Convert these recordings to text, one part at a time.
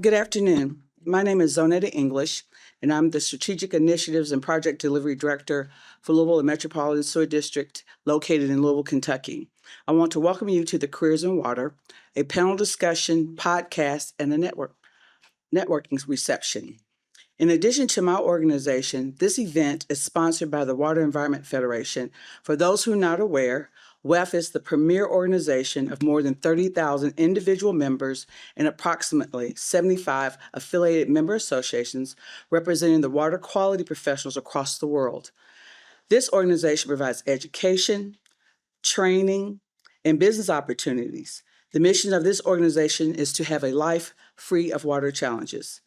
Good afternoon. My name is Zonetta English, and I'm the Strategic Initiatives and Project Delivery Director for Louisville and Metropolitan Sewer District located in Louisville, Kentucky. I want to welcome you to the Careers in Water, a panel discussion, podcast, and a networking reception. In addition to my organization, this event is sponsored by the Water Environment Federation. For those who are not aware, WEF is the premier organization of more than 30,000 individual members and approximately 75 affiliated member associations representing the water quality professionals across the world. This organization provides education, training, and business opportunities. The mission of this organization is to have a life free of water challenges.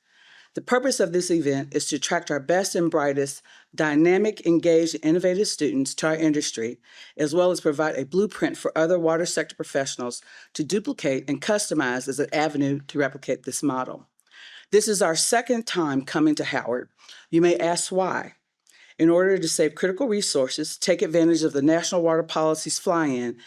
The purpose of this event is to attract our best and brightest, dynamic, engaged, and innovative students to our industry, as well as provide a blueprint for other water sector professionals to duplicate and customize as an avenue to replicate this model. This is our second time coming to Howard. You may ask why. In order to save critical resources, take advantage of the National Water Policy's fly-in,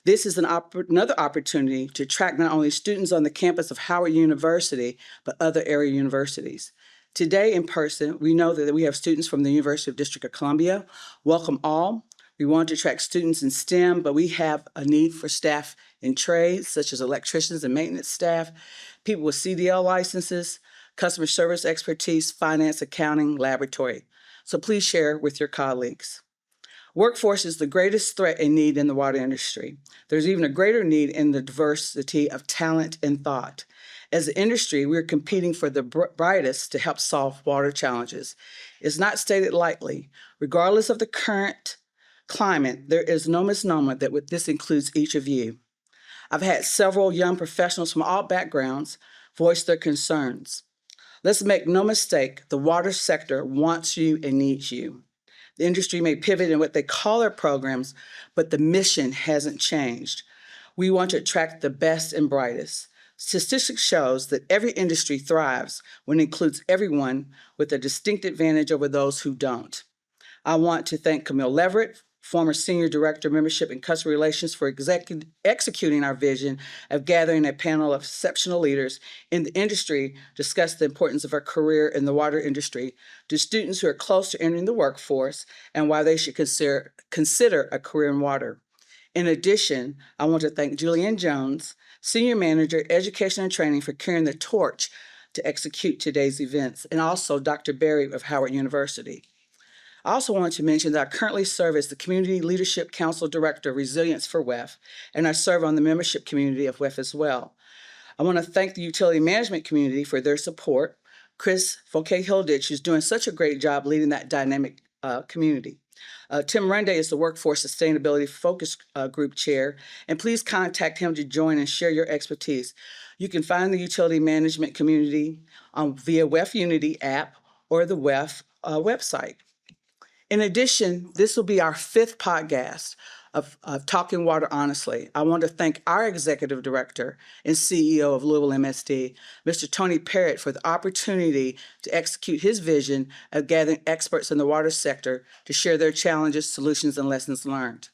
this is another opportunity to attract not only students on the campus of Howard University, but other area universities. Today in person, we know that we have students from the University of District of Columbia. Welcome all. We want to attract students in STEM, but we have a need for staff in trades, such as electricians and maintenance staff, people with CDL licenses, customer service expertise, finance, accounting, laboratory. So please share with your colleagues. Workforce is the greatest threat and need in the water industry. There's even a greater need in the diversity of talent and thought. As an industry, we're competing for the brightest to help solve water challenges. It's not stated lightly. Regardless of the current climate, there is no misnomer that this includes each of you. I've had several young professionals from all backgrounds voice their concerns. Let's make no mistake, the water sector wants you and needs you. The industry may pivot in what they call their programs, but the mission hasn't changed. We want to attract the best and brightest. Statistics shows that every industry thrives when it includes everyone with a distinct advantage over those who don't. I want to thank Camille Leverett, former Senior Director of Membership and Customer Relations, for executing our vision of gathering a panel of exceptional leaders in the industry to discuss the importance of a career in the water industry to students who are close to entering the workforce and why they should consider a career in water. In addition, I want to thank Julianne Jones, Senior Manager, Education and Training, for carrying the torch to execute today's events, and also Dr. Berry of Howard University. I also want to mention that I currently serve as the Community Leadership Council Director of Resilience for WEF, and I serve on the membership community of WEF as well. I want to thank the utility management community for their support. Chris Fouquet-Hilditch is doing such a great job leading that dynamic community. Tim Runday is the Workforce Sustainability Focus Group Chair, and please contact him to join and share your expertise. You can find the utility management community via WEF Unity app or the WEF website. In addition, this will be our fifth podcast of Talking Water Honestly. I want to thank our Executive Director and CEO of Louisville MSD, Mr. Tony Parrott, for the opportunity to execute his vision of gathering experts in the water sector to share their challenges, solutions, and lessons learned.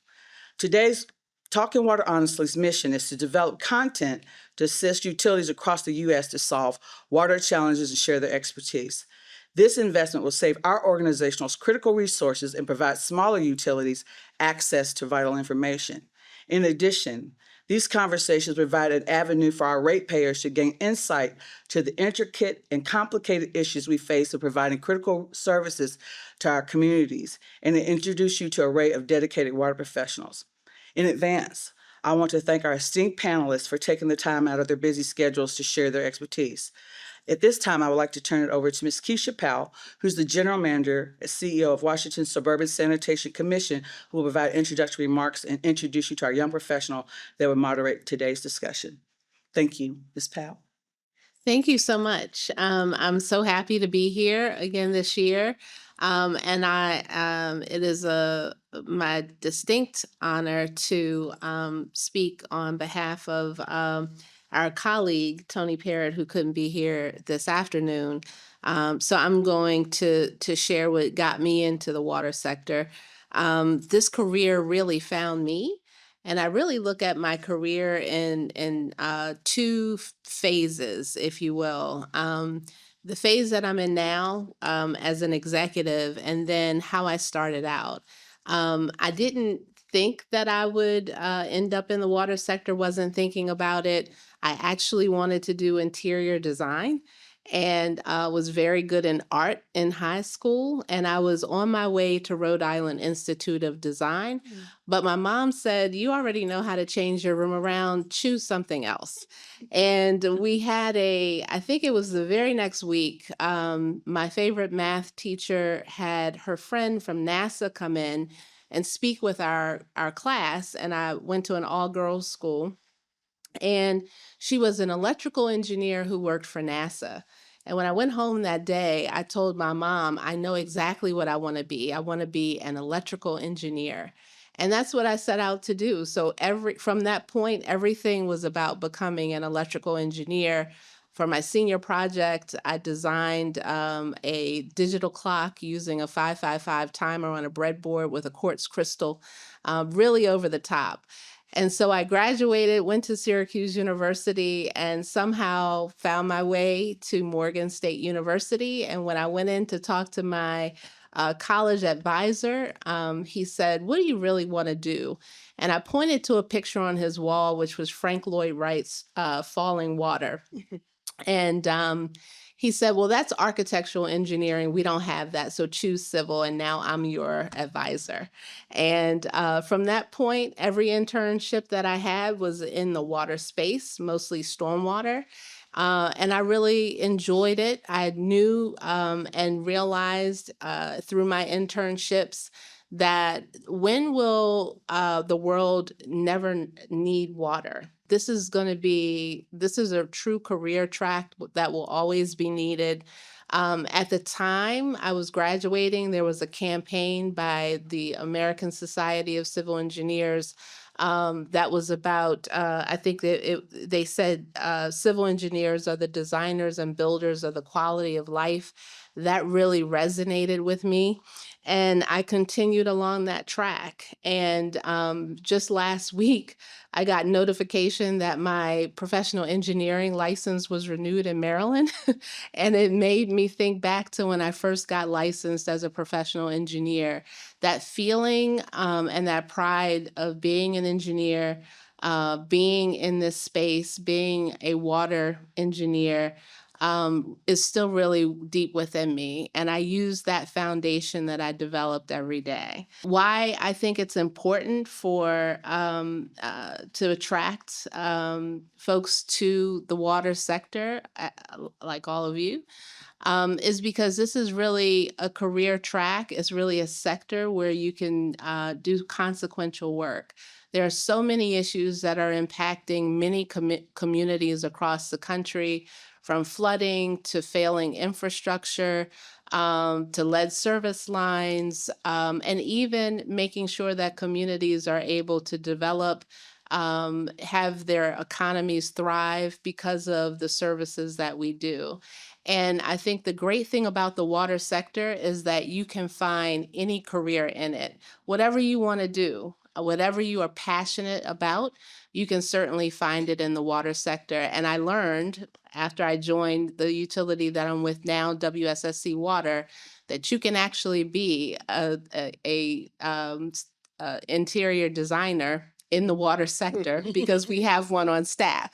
Today's Talking Water Honestly's mission is to develop content to assist utilities across the U.S. to solve water challenges and share their expertise. This investment will save our organization's critical resources and provide smaller utilities access to vital information. In addition, these conversations provide an avenue for our ratepayers to gain insight to the intricate and complicated issues we face in providing critical services to our communities, and to introduce you to an array of dedicated water professionals. In advance, I want to thank our esteemed panelists for taking the time out of their busy schedules to share their expertise. At this time, I would like to turn it over to Ms. Keisha Powell, who's the General Manager and CEO of Washington Suburban Sanitation Commission, who will provide introductory remarks and introduce you to our young professional that will moderate today's discussion. Thank you, Ms. Powell. Thank you so much. I'm so happy to be here again this year. It is my distinct honor to speak on behalf of our colleague, Tony Parrott, who couldn't be here this afternoon. So I'm going to share what got me into the water sector. This career really found me, And I really look at my career in two phases, if you will. The phase that I'm in now as an executive, and then how I started out. I didn't think that I would end up in the water sector, wasn't thinking about it. I actually wanted to do interior design and was very good in art in high school. And I was on my way to Rhode Island Institute of Design. But my mom said, "You already know how to change your room around, choose something else." And we had I think it was the very next week, my favorite math teacher had her friend from NASA come in and speak with our class. And I went to an all girls school, and she was an electrical engineer who worked for NASA. And when I went home that day, I told my mom, I know exactly what I want to be. I want to be an electrical engineer. And that's what I set out to do. So from that point, everything was about becoming an electrical engineer. For my senior project, I designed a digital clock using a 555 timer on a breadboard with a quartz crystal, really over the top. And so I graduated, went to Syracuse University, and somehow found my way to Morgan State University. And when I went in to talk to my college advisor, he said, "What do you really want to do?" And I pointed to a picture on his wall, which was Frank Lloyd Wright's Falling Water. And he said, "Well, that's architectural engineering. We don't have that. So choose civil." And now I'm your advisor. And from that point, every internship that I had was in the water space, mostly stormwater. And I really enjoyed it. I knew and realized through my internships that when will the world never need water? This is a true career track that will always be needed. At the time I was graduating, there was a campaign by the American Society of Civil Engineers that was about, I think they said civil engineers are the designers and builders of the quality of life. That really resonated with me. And I continued along that track. And just last week, I got notification that my professional engineering license was renewed in Maryland. And it made me think back to when I first got licensed as a professional engineer. That feeling and that pride of being an engineer, being in this space, being a water engineer, is still really deep within me. And I use that foundation that I developed every day. Why I think it's important for to attract folks to the water sector, like all of you, is because this is really a career track. It's really a sector where you can do consequential work. There are so many issues that are impacting many communities across the country, from flooding to failing infrastructure, to lead service lines, and even making sure that communities are able to develop, have their economies thrive because of the services that we do. And I think the great thing about the water sector is that you can find any career in it. Whatever you want to do, whatever you are passionate about, you can certainly find it in the water sector. And I learned after I joined the utility that I'm with now, WSSC Water, that you can actually be a interior designer in the water sector because we have one on staff.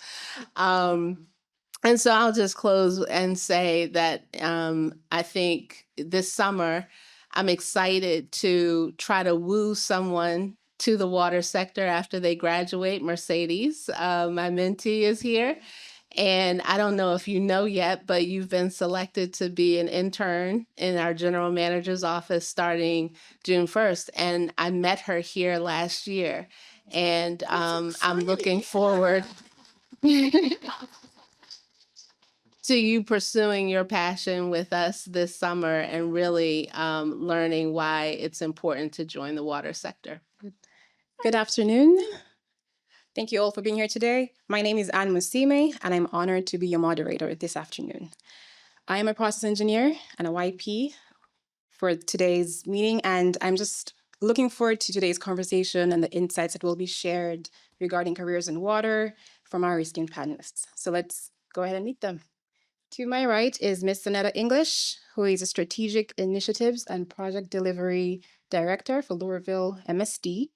And so I'll just close and say that I think this summer I'm excited to try to woo someone to the water sector after they graduate. Mercedes, my mentee, is here. And I don't know if you know yet, but you've been selected to be an intern in our general manager's office starting June 1st. And I met her here last year. And I'm looking forward to you pursuing your passion with us this summer and really learning why it's important to join the water sector. Good afternoon. Thank you all for being here today. My name is Anne Musime, and I'm honored to be your moderator this afternoon. I am a process engineer and a YP for today's meeting, and I'm just Looking forward to today's conversation and the insights that will be shared regarding careers in water from our esteemed panelists. So let's go ahead and meet them. To my right is Ms. Sonetta English, who is a Strategic Initiatives and Project Delivery Director for Louisville MSD.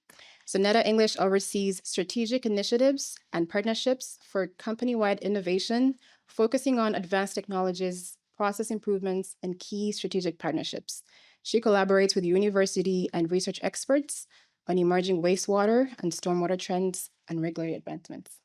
Sonetta English oversees strategic initiatives and partnerships for company-wide innovation, focusing on advanced technologies, process improvements, and key strategic partnerships. She collaborates with university and research experts on emerging wastewater and stormwater trends and regulatory advancements.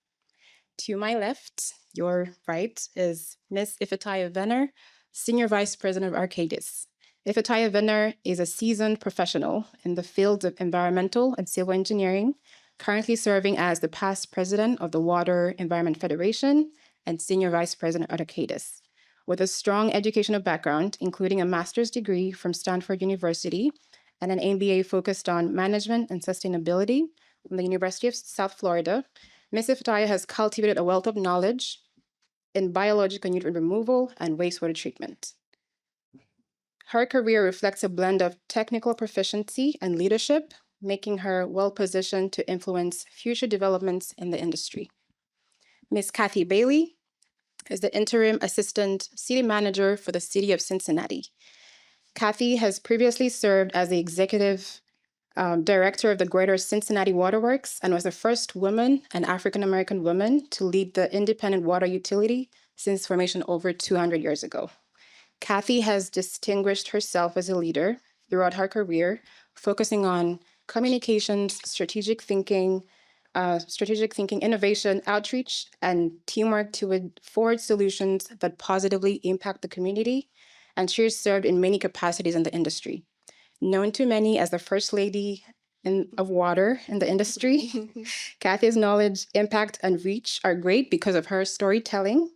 To my left, your right, is Ms. Ifeataya Venner, Senior Vice President of Arcadis. Ifeataya Venner is a seasoned professional in the fields of environmental and civil engineering, currently serving as the past president of the Water Environment Federation and Senior Vice President at Arcadis. With a strong educational background, including a master's degree from Stanford University and an MBA focused on management and sustainability from the University of South Florida, Ms. Ifeataya has cultivated a wealth of knowledge in biological nutrient removal and wastewater treatment. Her career reflects a blend of technical proficiency and leadership, making her well-positioned to influence future developments in the industry. Ms. Kathy Bailey is the Interim Assistant City Manager for the City of Cincinnati. Kathy has previously served as the Executive Director of the Greater Cincinnati Waterworks and was the first woman and African-American woman to lead the independent water utility since formation over 200 years ago. Kathy has distinguished herself as a leader throughout her career, focusing on communications, strategic thinking, innovation, outreach, and teamwork to forward solutions that positively impact the community. And she has served in many capacities in the industry. Known to many as the First Lady of Water in the industry, Kathy's knowledge, impact, and reach are great because of her storytelling,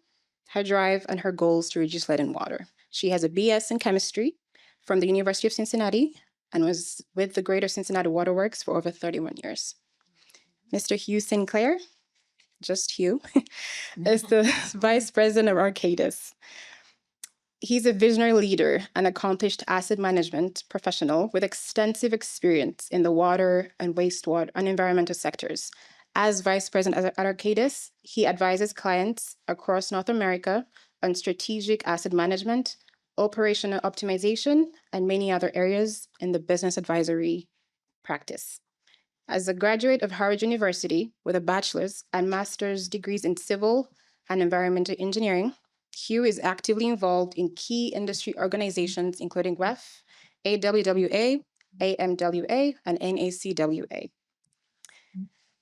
her drive, and her goals to reduce lead in water. She has a BS in chemistry from the University of Cincinnati and was with the Greater Cincinnati Waterworks for over 31 years. Mr. Hugh Sinclair, just Hugh, is the Vice President of Arcadis. He's a visionary leader and accomplished asset management professional with extensive experience in the water and wastewater and environmental sectors. As Vice President at Arcadis, he advises clients across North America on strategic asset management, operational optimization, and many other areas in the business advisory practice. As a graduate of Harvard University with a bachelor's and master's degrees in civil and environmental engineering, Hugh is actively involved in key industry organizations, including WEF, AWWA, AMWA, and NACWA.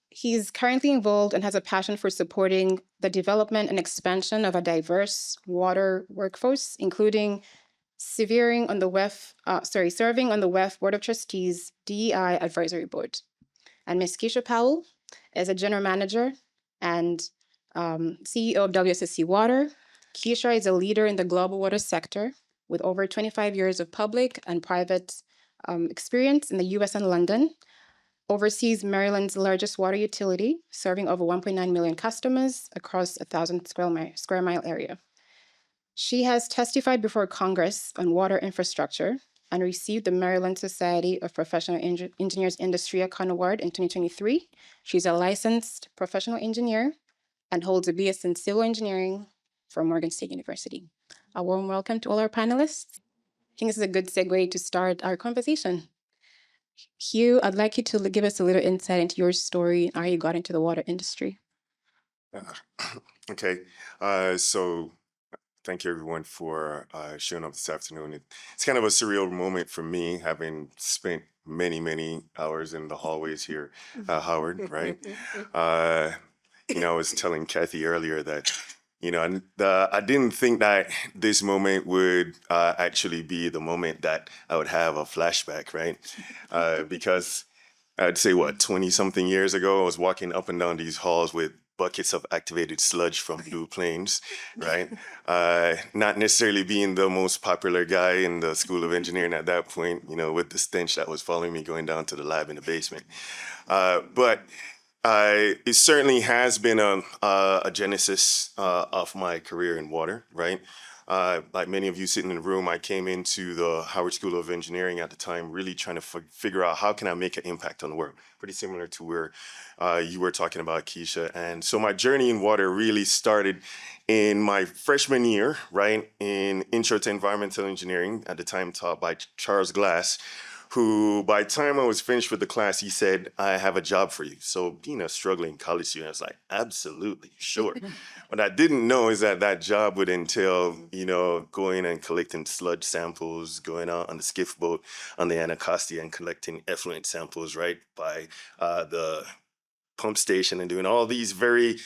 He's currently involved and has a passion for supporting the development and expansion of a diverse water workforce, including serving on the WEF Board of Trustees DEI Advisory Board. And Ms. Keisha Powell is a general manager and CEO of WSSC Water. Keisha is a leader in the global water sector with over 25 years of public and private experience in the US and London, oversees Maryland's largest water utility, serving over 1.9 million customers across 1,000 square mile area. She has testified before Congress on water infrastructure and received the Maryland Society of Professional Engineers Industry Icon Award in 2023. She's a licensed professional engineer and holds a BS in civil engineering from Morgan State University. A warm welcome to all our panelists. I think this is a good segue to start our conversation. Hugh, I'd like you to give us a little insight into your story and how you got into the water industry. Okay, so thank you everyone for showing up this afternoon. It's kind of a surreal moment for me, having spent many hours in the hallways here at Howard, right? I was telling Kathy earlier that, I didn't think that this moment would actually be the moment that I would have a flashback, right? Because I'd say, 20-something years ago, I was walking up and down these halls with buckets of activated sludge from Blue Plains, right? Not necessarily being the most popular guy in the School of Engineering at that point, with the stench that was following me going down to the lab in the basement. But it certainly has been a genesis of my career in water, right? like many of you sitting in the room, I came into the Howard School of Engineering at the time, really trying to figure out how can I make an impact on the world. Pretty similar to where you were talking about, Keisha. And so my journey in water really started in my freshman year, right, in Intro to Environmental Engineering, at the time taught by Charles Glass, who by the time I was finished with the class, he said, I have a job for you. So being a struggling college student, I was like, absolutely, sure. What I didn't know is that that job would entail, going and collecting sludge samples, going out on the skiff boat on the Anacostia and collecting effluent samples, right, by the pump station and doing all these very,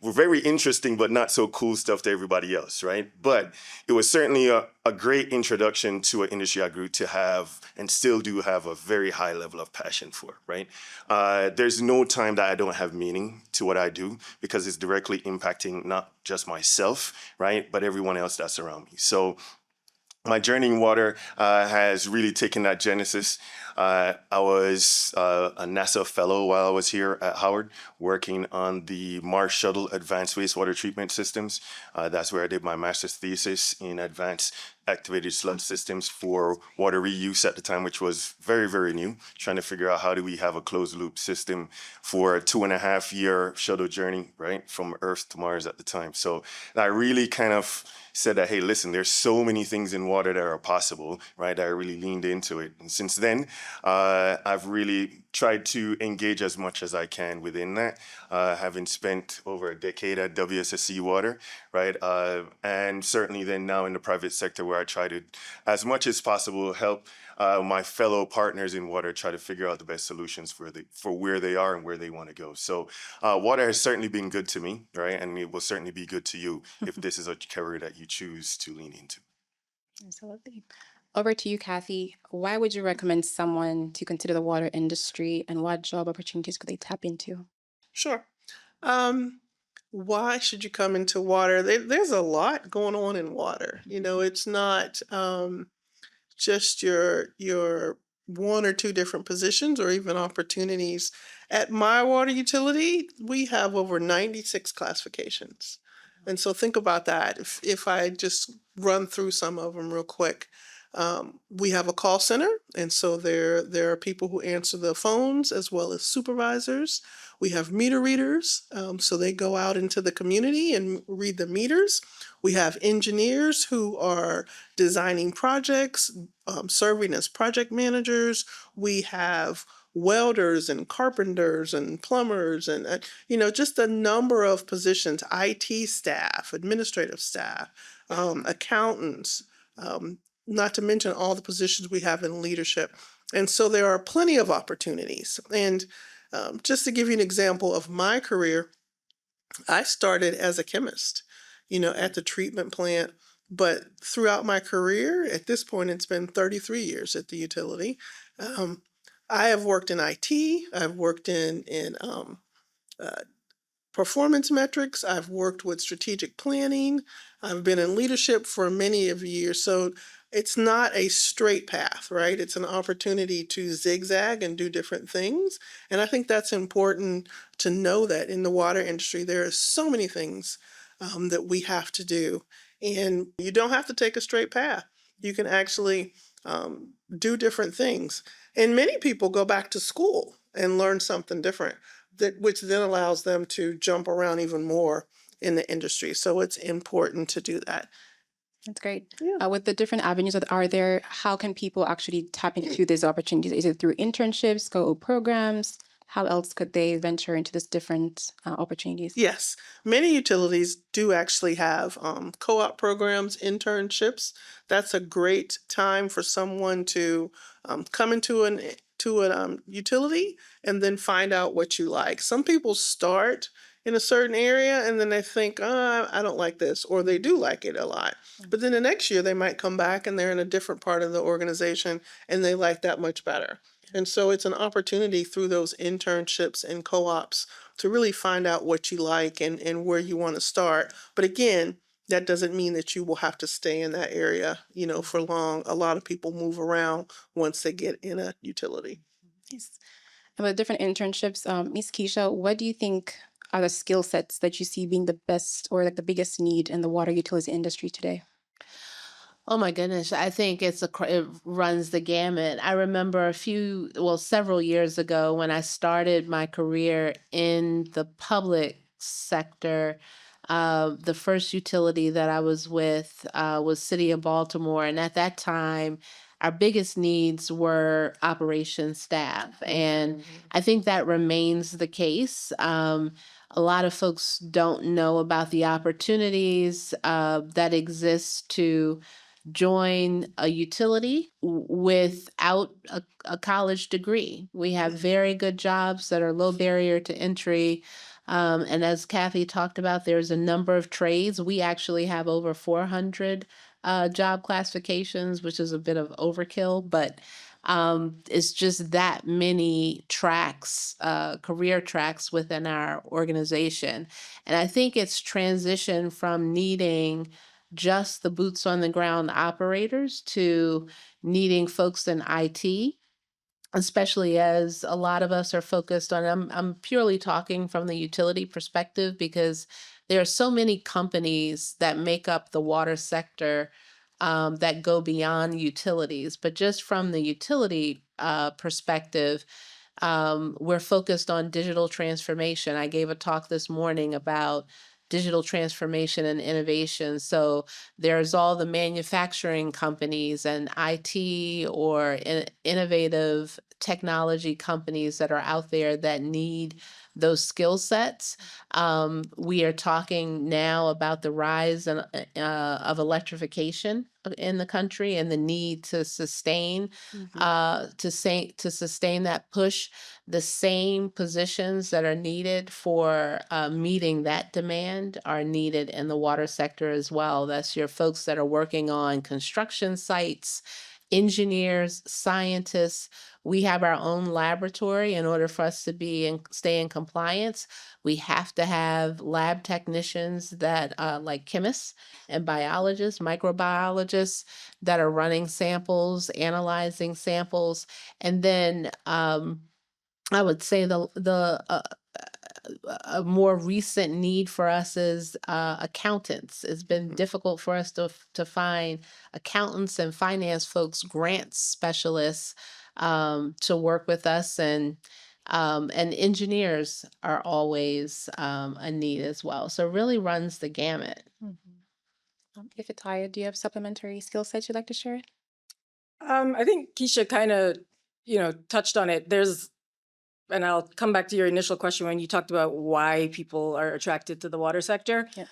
very interesting, but not so cool stuff to everybody else, right? But it was certainly a great introduction to an industry I grew to have and still do have a very high level of passion for, right? There's no time that I don't have meaning to what I do because it's directly impacting not just myself, right, but everyone else that's around me. So my journey in water has really taken that genesis. I was a NASA fellow while I was here at Howard, working on the Mars Shuttle Advanced Wastewater Treatment Systems. That's where I did my master's thesis in advanced activated sludge systems for water reuse at the time, which was very, very new, trying to figure out how do we have a closed loop system for a 2.5-year shuttle journey, right, from Earth to Mars at the time. So I really kind of said that, hey, listen, there's so many things in water that are possible, right? I really leaned into it. And since then, I've really tried to engage as much as I can within that, having spent over a decade at WSSC Water, right? And certainly then now in the private sector where I try to, as much as possible, help my fellow partners in water try to figure out the best solutions for where they are and where they want to go. So water has certainly been good to me, right? And it will certainly be good to you if this is a career that you choose to lean into. Absolutely. Over to you, Kathy. Why would you recommend someone to consider the water industry, and what job opportunities could they tap into? Sure. Why should you come into water? There's a lot going on in water. It's not just your one or two different positions or even opportunities. At my water utility, we have over 96 classifications. And so think about that. If I just run through some of them real quick. We have a call center, and so there are people who answer the phones as well as supervisors. We have meter readers, so they go out into the community and read the meters. We have engineers who are designing projects, serving as project managers. We have welders and carpenters and plumbers and just a number of positions, IT staff, administrative staff, accountants, not to mention all the positions we have in leadership. And so there are plenty of opportunities. And just to give you an example of my career, I started as a chemist, at the treatment plant. But throughout my career, at this point, it's been 33 years at the utility. I have worked in IT. I've worked in performance metrics. I've worked with strategic planning. I've been in leadership for many of years. So it's not a straight path, right? It's an opportunity to zigzag and do different things. And I think that's important to know that in the water industry, there are so many things that we have to do. And you don't have to take a straight path. You can actually do different things. And many people go back to school and learn something different, which then allows them to jump around even more in the industry. So it's important to do that. That's great. Yeah. With the different avenues that are there, how can people actually tap into these opportunities? Is it through internships, co-op programs? How else could they venture into these different opportunities? Yes, many utilities do actually have co-op programs, internships. That's a great time for someone to come into an utility and then find out what you like. Some people start in a certain area and then they think, I don't like this, or they do like it a lot. But then the next year they might come back and they're in a different part of the organization and they like that much better. And so it's an opportunity through those internships and co-ops to really find out what you like and where you want to start. But again, that doesn't mean that you will have to stay in that area, for long. A lot of people move around once they get in a utility. Yes. And with different internships, Ms. Keisha, what do you think are the skill sets that you see being the best or like the biggest need in the water utility industry today? Oh my goodness, I think it runs the gamut. I remember several years ago when I started my career in the public sector. The first utility that I was with was City of Baltimore, and at that time, our biggest needs were operations staff, and I think that remains the case. A lot of folks don't know about the opportunities that exist to join a utility without a college degree. We have very good jobs that are low barrier to entry. And as Kathy talked about, there's a number of trades. We actually have over 400 job classifications, which is a bit of overkill, but it's just that many tracks, career tracks within our organization. And I think it's transitioned from needing just the boots on the ground operators to needing folks in IT, especially as a lot of us are focused on, I'm purely talking from the utility perspective because there are so many companies that make up the water sector that go beyond utilities. But just from the utility perspective, we're focused on digital transformation. I gave a talk this morning about digital transformation and innovation. So there's all the manufacturing companies and IT or innovative technology companies that are out there that need those skill sets. We are talking now about the rise of electrification in the country and the need to sustain to sustain that push. The same positions that are needed for meeting that demand are needed in the water sector as well. That's your folks that are working on construction sites, engineers, scientists. We have our own laboratory. In order for us to stay in compliance, we have to have lab technicians that like chemists and biologists, microbiologists that are running samples, analyzing samples. And then I would say a more recent need for us is accountants. It's been difficult for us to find accountants and finance folks, grants specialists to work with us, and engineers are always a need as well. So it really runs the gamut. If Ataya, do you have supplementary skill sets you'd like to share? I think Keisha kind of, touched on it. And I'll come back to your initial question when you talked about why people are attracted to the water sector. Yeah.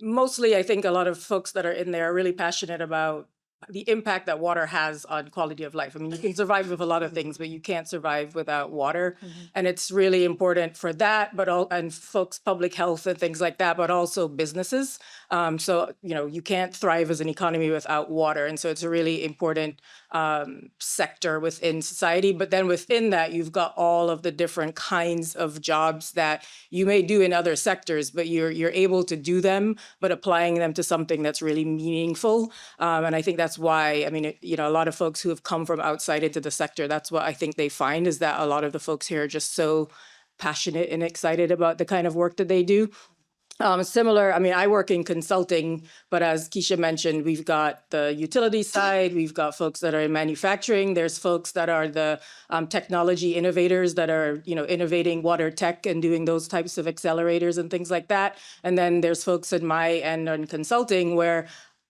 Mostly, I think a lot of folks that are in there are really passionate about the impact that water has on quality of life. I mean, you can survive with a lot of things, but you can't survive without water. And it's really important for that, and folks, public health and things like that, but also businesses. So, you can't thrive as an economy without water. And so it's a really important sector within society. But then within that, you've got all of the different kinds of jobs that you may do in other sectors, but you're able to do them, but applying them to something that's really meaningful. And I think that's why, I mean, a lot of folks who have come from outside into the sector, that's what I think they find is that a lot of the folks here are just so passionate and excited about the kind of work that they do. Similar, I mean, I work in consulting, but as Keisha mentioned, we've got the utility side, we've got folks that are in manufacturing, there's folks that are the technology innovators that are, innovating water tech and doing those types of accelerators and things like that. And then there's folks in my end on consulting where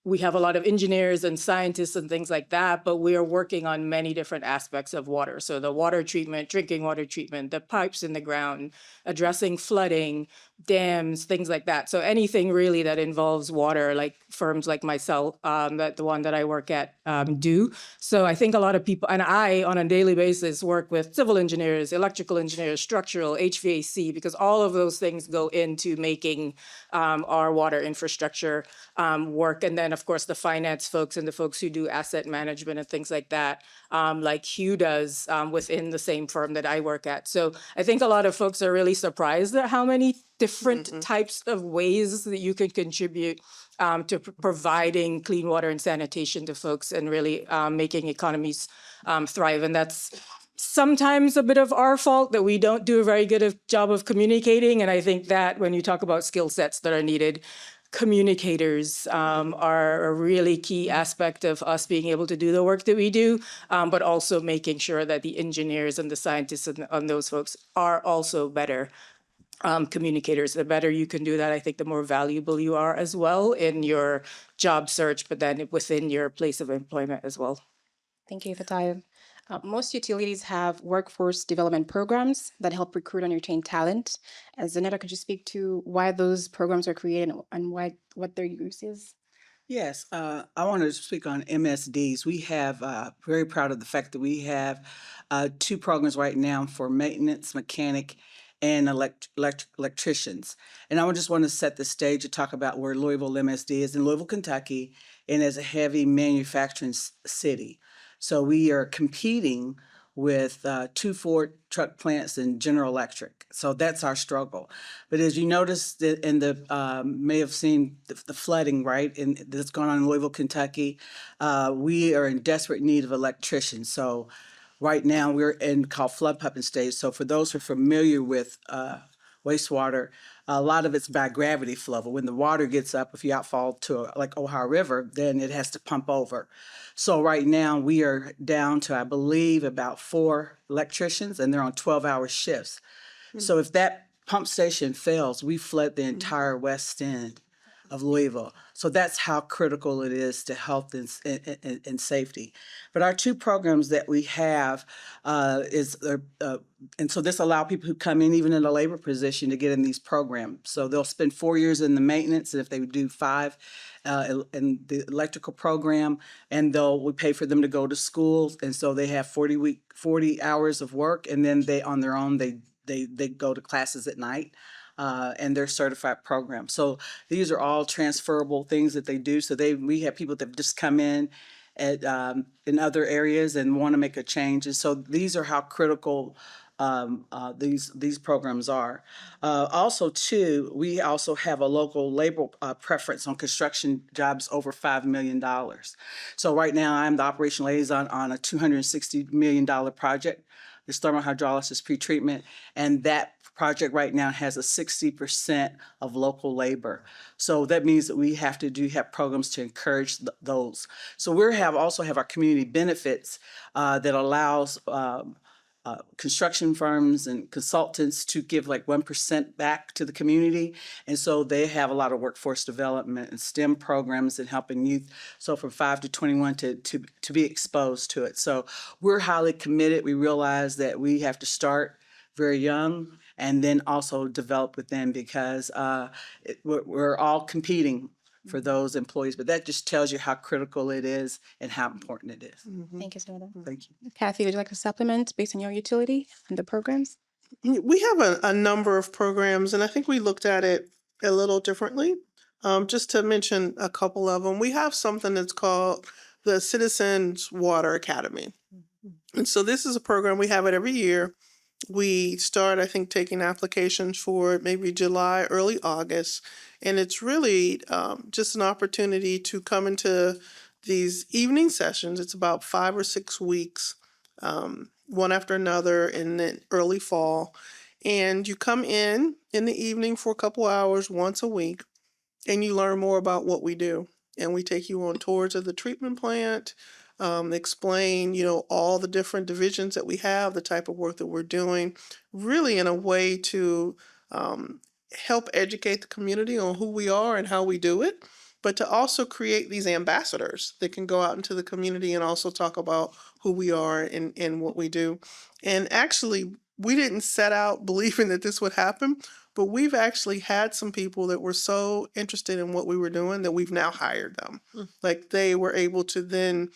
we have a lot of engineers and scientists and things like that, but we are working on many different aspects of water. So the water treatment, drinking water treatment, the pipes in the ground, addressing flooding, dams, things like that. So anything really that involves water, like firms like myself, that the one that I work at do. So I think a lot of people, and I on a daily basis work with civil engineers, electrical engineers, structural, HVAC, because all of those things go into making our water infrastructure work. And then of course the finance folks and the folks who do asset management and things like that, like Hugh does within the same firm that I work at. So I think a lot of folks are really surprised at how many different types of ways that you can contribute to providing clean water and sanitation to folks and really making economies thrive. And that's sometimes a bit of our fault that we don't do a very good job of communicating. And I think that when you talk about skill sets that are needed, communicators are a really key aspect of us being able to do the work that we do, but also making sure that the engineers and the scientists and those folks are also better communicators. The better you can do that, I think the more valuable you are as well in your job search, but then within your place of employment as well. Thank you, Fataya. Most utilities have workforce development programs that help recruit and retain talent. As Zanetta, could you speak to why those programs are created and what their use is? Yes, I want to speak on MSDs. We have very proud of the fact that we have two programs right now for maintenance mechanic and electricians. And I just want to set the stage to talk about where Louisville MSD is in Louisville, Kentucky, and as a heavy manufacturing city. So we are competing with two Ford truck plants and General Electric. So that's our struggle. But as you noticed in the may have seen the flooding, right, that's going on in Louisville, Kentucky, we are in desperate need of electricians. So right now we're in called flood pumping stage. So for those who are familiar with wastewater, a lot of it's by gravity flow. But when the water gets up, if you outfall to like Ohio River, then it has to pump over. So right now we are down to, I believe, about 4 electricians, and they're on 12-hour shifts. So if that pump station fails, we flood the entire west end of Louisville. So that's how critical it is to health and safety. But our two programs that we have and so this allows people who come in even in a labor position to get in these programs. So they'll spend 4 years in the maintenance, and if they do 5 in the electrical program, and we pay for them to go to schools, and so they have 40 hours of work, and then they on their own they go to classes at night. And they're certified programs. So these are all transferable things that they do. So we have people that just come in in other areas and want to make a change. And so these are how critical these programs are. Also, too, we also have a local labor preference on construction jobs over $5 million. So right now, I'm the operation liaison on a $260 million project, this thermal hydrolysis pretreatment, and that project right now has a 60% of local labor. So that means that we have to have programs to encourage those. So we also have our community benefits that allows construction firms and consultants to give like 1% back to the community. And so they have a lot of workforce development and STEM programs and helping youth, so from 5 to 21 to be exposed to it. So we're highly committed. We realize that we have to start very young and then also develop with them because we're all competing for those employees. But that just tells you how critical it is and how important it is. Thank you, Zanetta. Thank you. Kathy, would you like to supplement based on your utility and the programs? We have a number of programs, and I think we looked at it a little differently. Just to mention a couple of them, we have something that's called the Citizens Water Academy. And so this is a program, we have it every year. We start, I think, taking applications for it maybe July, early August. And it's really just an opportunity to come into these evening sessions. It's about 5 or 6 weeks, one after another in the early fall. And you come in the evening for a couple hours once a week, and you learn more about what we do. And we take you on tours of the treatment plant, explain, all the different divisions that we have, the type of work that we're doing, really in a way to help educate the community on who we are and how we do it, but to also create these ambassadors that can go out into the community and also talk about who we are and what we do. And actually, we didn't set out believing that this would happen, but we've actually had some people that were so interested in what we were doing that we've now hired them. Like they were able to then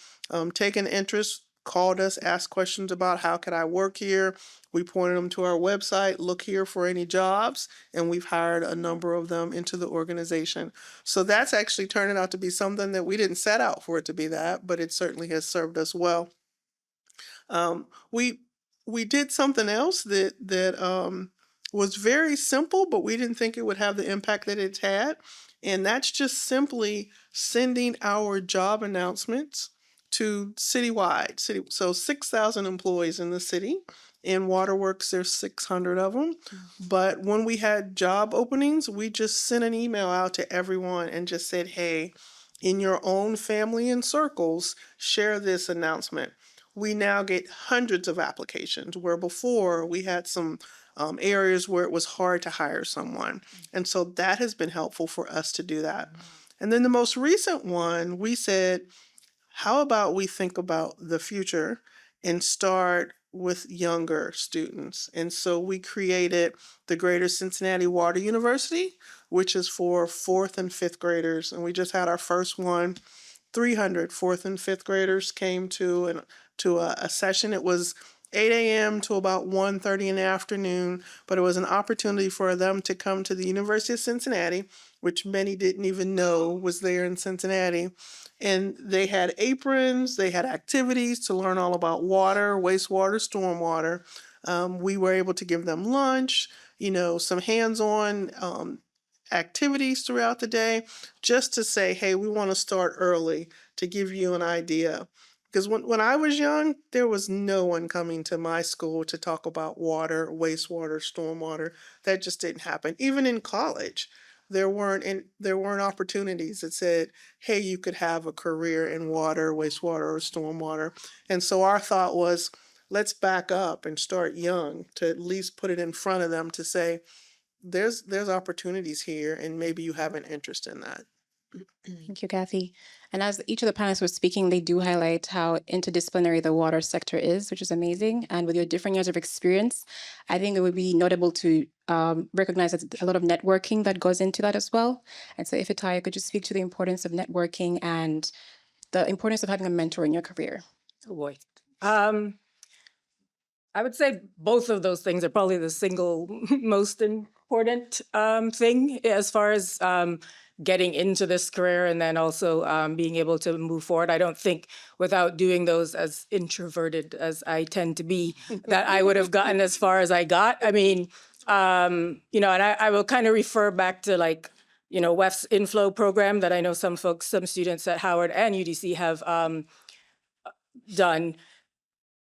take an interest, called us, asked questions about how could I work here. We pointed them to our website, look here for any jobs, and we've hired a number of them into the organization. So that's actually turning out to be something that we didn't set out for it to be that, but it certainly has served us well. We did something else that was very simple, but we didn't think it would have the impact that it's had. And that's just simply sending our job announcements to citywide. So 6,000 employees in the city. In Waterworks, there's 600 of them. But when we had job openings, we just sent an email out to everyone and just said, hey, in your own family and circles, share this announcement. We now get hundreds of applications, where before we had some areas where it was hard to hire someone. And so that has been helpful for us to do that. And then the most recent one, we said, how about we think about the future and start with younger students? And so we created the Greater Cincinnati Water University, which is for 4th and 5th graders. And we just had our first one. 300 4th and 5th graders came to a session. It was 8 a.m. to about 1:30 in the afternoon, but it was an opportunity for them to come to the University of Cincinnati, which many didn't even know was there in Cincinnati. And they had aprons, they had activities to learn all about water, wastewater, stormwater. We were able to give them lunch, some hands-on activities throughout the day, just to say, hey, we want to start early to give you an idea. Because when I was young, there was no one coming to my school to talk about water, wastewater, stormwater. That just didn't happen. Even in college, there weren't opportunities that said, hey, you could have a career in water, wastewater, or stormwater. And so our thought was, let's back up and start young to at least put it in front of them to say, there's opportunities here, and maybe you have an interest in that. Thank you, Kathy. And as each of the panelists were speaking, they do highlight how interdisciplinary the water sector is, which is amazing. And with your different years of experience, I think it would be notable to recognize that a lot of networking that goes into that as well. And so if Itaya could just speak to the importance of networking and the importance of having a mentor in your career. Oh boy. I would say both of those things are probably the single most important thing as far as getting into this career, and then also being able to move forward. I don't think without doing those, as introverted as I tend to be, that I would have gotten as far as I got. I mean, and I will kind of refer back to WEF's inflow program that I know some students at Howard and UDC have done.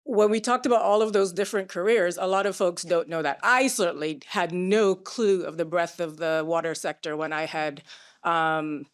When we talked about all of those different careers, a lot of folks don't know that. I certainly had no clue of the breadth of the water sector when I had done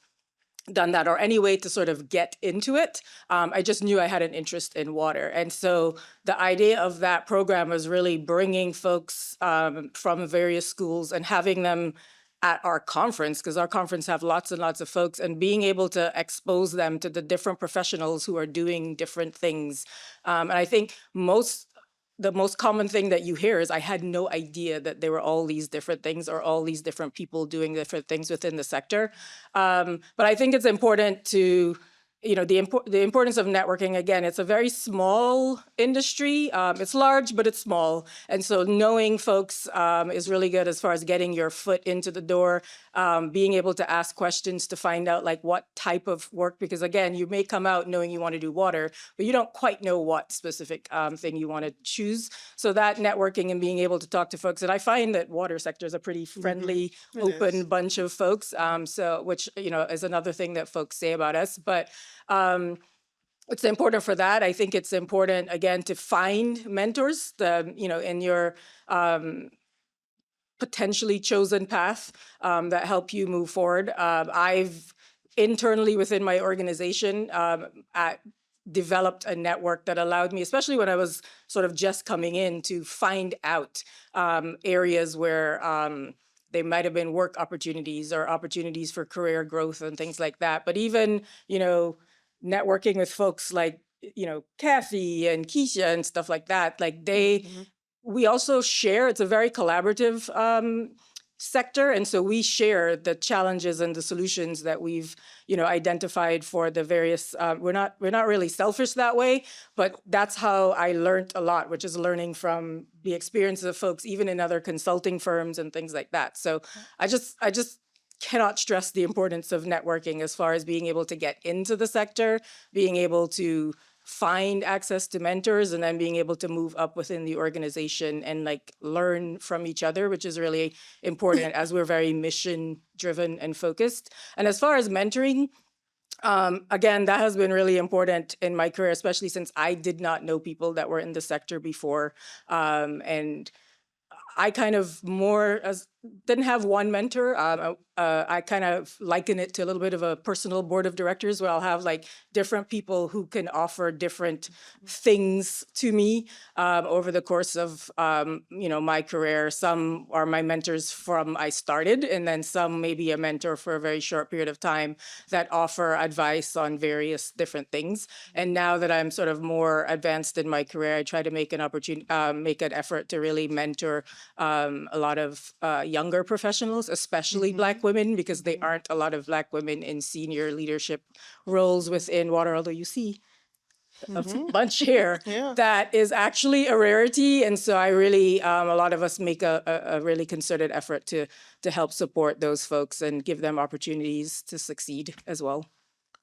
that, or any way to sort of get into it. I just knew I had an interest in water. And so the idea of that program was really bringing folks from various schools and having them at our conference, because our conference have lots and lots of folks, and being able to expose them to the different professionals who are doing different things. And I think the most common thing that you hear is, I had no idea that there were all these different things or all these different people doing different things within the sector. But I think it's important to, the importance of networking. Again, it's a very small industry. It's large, but it's small. And so knowing folks is really good as far as getting your foot into the door, being able to ask questions to find out what type of work, because again, you may come out knowing you want to do water, but you don't quite know what specific thing you want to choose. So that networking and being able to talk to folks, and I find that water sector is a pretty friendly, open bunch of folks. So which, is another thing that folks say about us. But it's important for that. I think it's important, again, to find mentors, in your potentially chosen path that help you move forward. I've internally within my organization developed a network that allowed me, especially when I was sort of just coming in, to find out areas where there might have been work opportunities or opportunities for career growth and things like that. But even, networking with folks like, Kathy and Keisha and stuff like that, we also share, it's a very collaborative sector. And so we share the challenges and the solutions that we've, identified for the various, we're not really selfish that way, but that's how I learned a lot, which is learning from the experiences of folks, even in other consulting firms and things like that. So I just cannot stress the importance of networking as far as being able to get into the sector, being able to find access to mentors, and then being able to move up within the organization and learn from each other, which is really important as we're very mission driven and focused. And as far as mentoring, Again, that has been really important in my career, especially since I did not know people that were in the sector before. And I kind of more as didn't have one mentor. I kind of liken it to a little bit of a personal board of directors where I'll have like different people who can offer different things to me over the course of my career. Some are my mentors from I started, and then some may be a mentor for a very short period of time that offer advice on various different things. And now that I'm sort of more advanced in my career, I try to make an opportunity, make an effort to really mentor a lot of younger professionals, especially Black women, because they aren't a lot of Black women in senior leadership roles within water, although you see a bunch here. Yeah. That is actually a rarity. And so I really, a lot of us make a really concerted effort to help support those folks and give them opportunities to succeed as well.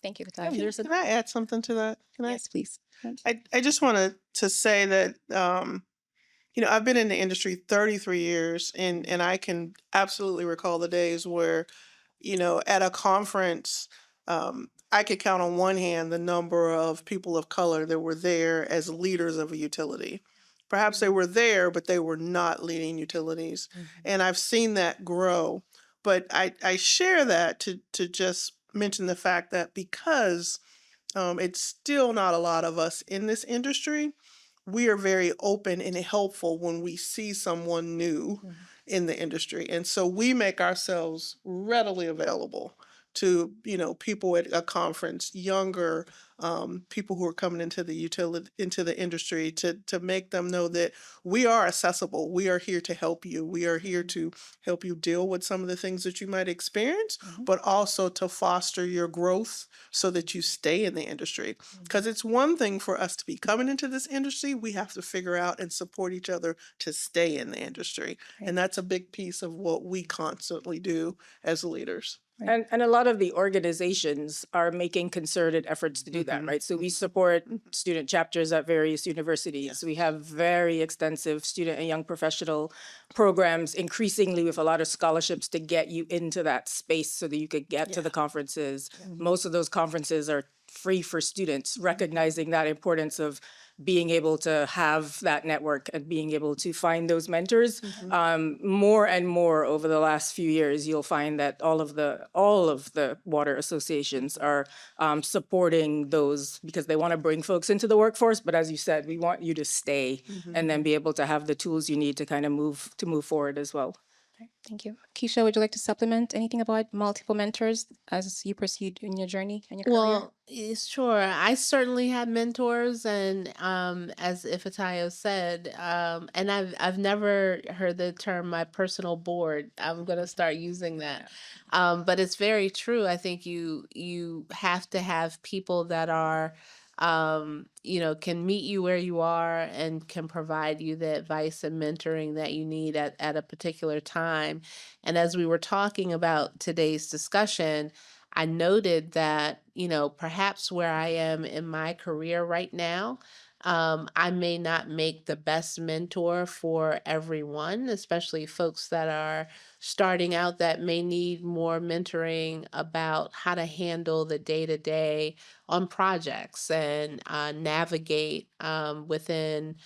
Thank you for that. Can I add something to that? Yes, please. I just wanted to say that I've been in the industry 33 years, and I can absolutely recall the days where, at a conference, I could count on one hand the number of people of color that were there as leaders of a utility. Perhaps they were there, but they were not leading utilities. And I've seen that grow. But I share that to just mention the fact that because it's still not a lot of us in this industry, we are very open and helpful when we see someone new in the industry. And so we make ourselves readily available to, people at a conference, younger people who are coming into the into the industry to make them know that we are accessible. We are here to help you. We are here to help you deal with some of the things that you might experience, but also to foster your growth so that you stay in the industry. Because it's one thing for us to be coming into this industry, we have to figure out and support each other to stay in the industry. And that's a big piece of what we constantly do as leaders. And a lot of the organizations are making concerted efforts to do that, right? So we support student chapters at various universities. We have very extensive student and young professional programs, increasingly with a lot of scholarships to get you into that space so that you could get to the conferences. Most of those conferences are free for students, recognizing that importance of being able to have that network and being able to find those mentors. More and more over the last few years, you'll find that all of the water associations are supporting those because they want to bring folks into the workforce. But as you said, we want you to stay and then be able to have the tools you need to kind of move forward as well. Thank you. Keisha, would you like to supplement anything about multiple mentors as you proceed in your journey and your career? Well, sure. I certainly had mentors, and as Ifatayo said, and I've never heard the term "my personal board." I'm gonna start using that, but it's very true. I think you have to have people that are can meet you where you are and can provide you the advice and mentoring that you need at a particular time. And as we were talking about today's discussion, I noted that, perhaps where I am in my career right now, I may not make the best mentor for everyone, especially folks that are starting out that may need more mentoring about how to handle the day to day on projects and navigate within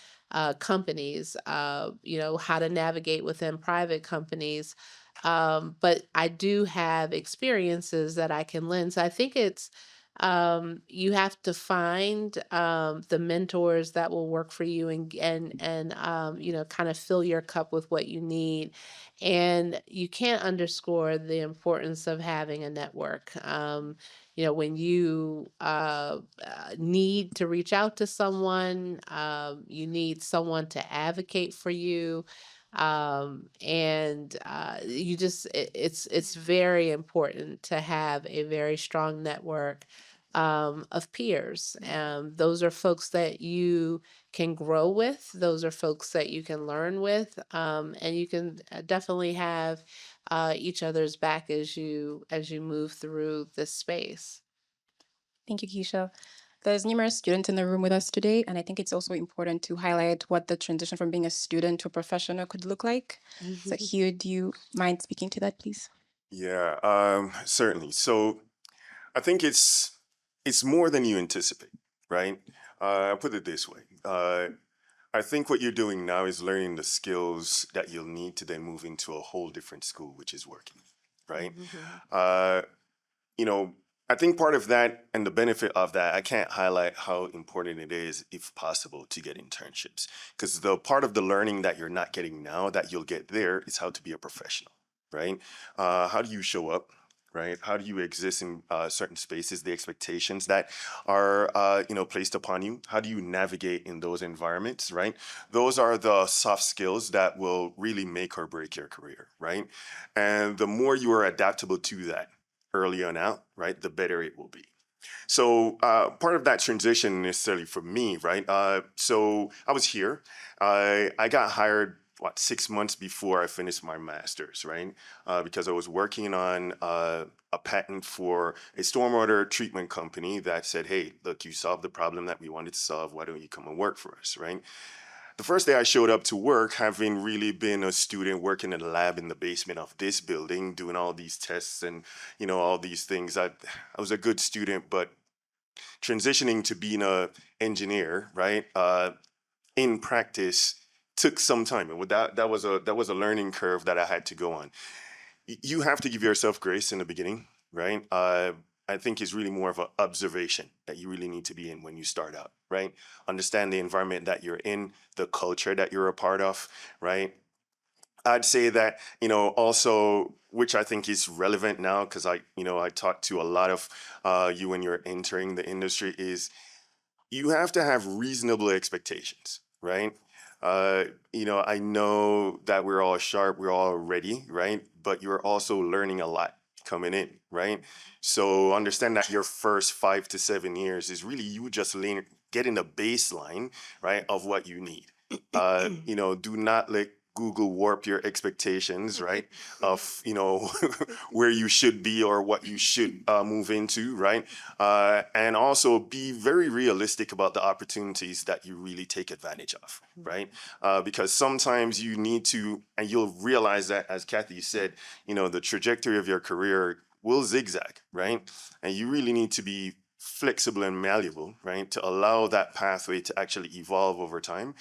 companies, how to navigate within private companies. But I do have experiences that I can lend. So I think it's you have to find the mentors that will work for you and kind of fill your cup with what you need. And you can't underscore the importance of having a network. When you need to reach out to someone, you need someone to advocate for you, and it's very important to have a very strong network of peers. Those are folks that you can grow with. Those are folks that you can learn with, and you can definitely have each other's back as you move through this space. Thank you, Keisha. There's numerous students in the room with us today, and I think it's also important to highlight what the transition from being a student to a professional could look like. So, Hugh, do you mind speaking to that, please? Yeah, certainly. So I think it's it's more than you anticipate, right? I'll put it this way. I think what you're doing now is learning the skills that you'll need to then move into a whole different school, which is working, right? Uh, you know, I think part of that and the benefit of that, I can't highlight how important it is, if possible, to get internships. Because the part of the learning that you're not getting now that you'll get there is how to be a professional, right? How do you show up? Right? How do you exist in certain spaces? The expectations that are, placed upon you. How do you navigate in those environments? Right? Those are the soft skills that will really make or break your career. Right? And the more you are adaptable to that early on out, right, the better it will be. So part of that transition necessarily for me, right? So I was here. I got hired 6 months before I finished my master's, right? Because I was working on a patent for a stormwater treatment company that said, "Hey, look, you solved the problem that we wanted to solve. Why don't you come and work for us?" Right? The first day I showed up to work, having really been a student working in a lab in the basement of this building, doing all these tests and all these things. I was a good student, but transitioning to being a engineer, right, in practice took some time, and with that was a learning curve that I had to go on. You have to give yourself grace in the beginning, right? I think it's really more of an observation that you really need to be in when you start out, right? Understand the environment that you're in, the culture that you're a part of, right? I'd say that, also, which I think is relevant now because I talk to a lot of you when you're entering the industry, is you have to have reasonable expectations, right? I know that we're all sharp, we're all ready, right? But you're also learning a lot coming in, right? So understand that your first 5 to 7 years is really you just getting the baseline, right, of what you need. Do not let Google warp your expectations, right, of where you should be or what you should move into, right? And also be very realistic about the opportunities that you really take advantage of, right? Because sometimes you need to, and you'll realize that, as Kathy said, the trajectory of your career will zigzag, right? And you really need to be flexible and malleable, right, to allow that pathway to actually evolve over time.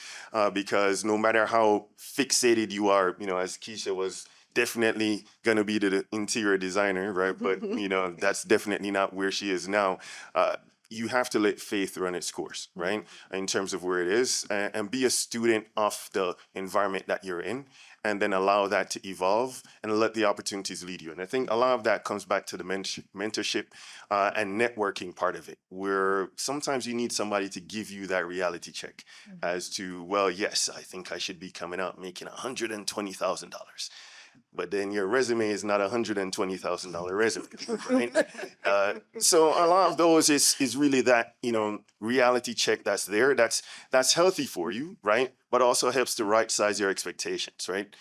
Because no matter how fixated you are, as Keisha was definitely going to be the interior designer, right? But, that's definitely not where she is now. You have to let faith run its course, right? In terms of where it is, and be a student of the environment that you're in, and then allow that to evolve and let the opportunities lead you. And I think a lot of that comes back to the mentorship and networking part of it, where sometimes you need somebody to give you that reality check as to, well, yes, I think I should be coming out making $120,000. But then your resume is not $120,000 resume, right? So a lot of those is really that reality check that's there. That's healthy for you, right? But also helps to right size your expectations, right?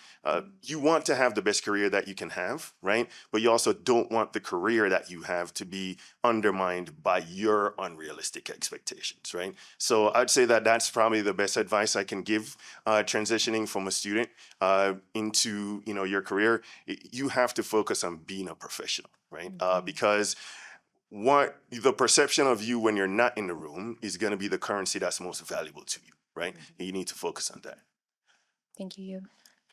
You want to have the best career that you can have, right? But you also don't want the career that you have to be undermined by your unrealistic expectations, right? So I'd say that that's probably the best advice I can give transitioning from a student into your career. You have to focus on being a professional, right? Because what the perception of you when you're not in the room is going to be the currency that's most valuable to you, right? And you need to focus on that. Thank you.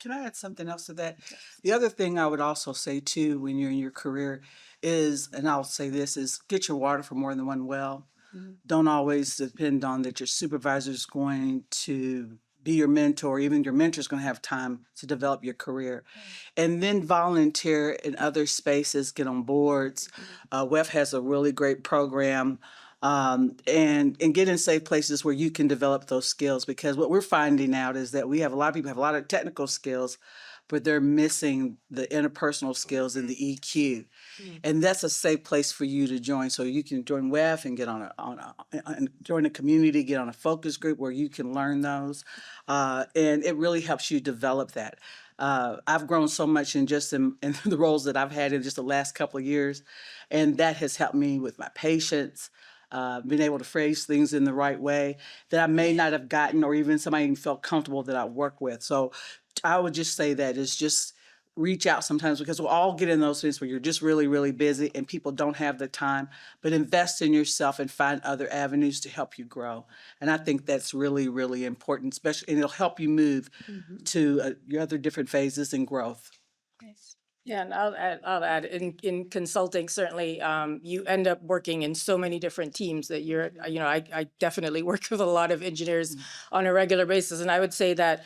Can I add something else to that? The other thing I would also say too, when you're in your career is, and I'll say this, is get your water from more than one well. Don't always depend on that your supervisor is going to be your mentor. Even your mentor is going to have time to develop your career. And then volunteer in other spaces, get on boards. WEF has a really great program. And get in safe places where you can develop those skills, because what we're finding out is that we have a lot of people have a lot of technical skills, but they're missing the interpersonal skills and the EQ. And that's a safe place for you to join. So you can join WEF and get and join a community, get on a focus group where you can learn those. And it really helps you develop that. I've grown so much in the roles that I've had in just the last couple of years. And that has helped me with my patience, being able to phrase things in the right way that I may not have gotten, or even somebody even felt comfortable that I work with. So I would just say that it's just reach out sometimes because we'll all get in those things where you're just really, really busy and people don't have the time, but invest in yourself and find other avenues to help you grow. And I think that's really, really important, especially, and it'll help you move to your other different phases in growth. Yes. Yeah, and I'll add in consulting, certainly, you end up working in so many different teams that you're, I definitely work with a lot of engineers on a regular basis. And I would say that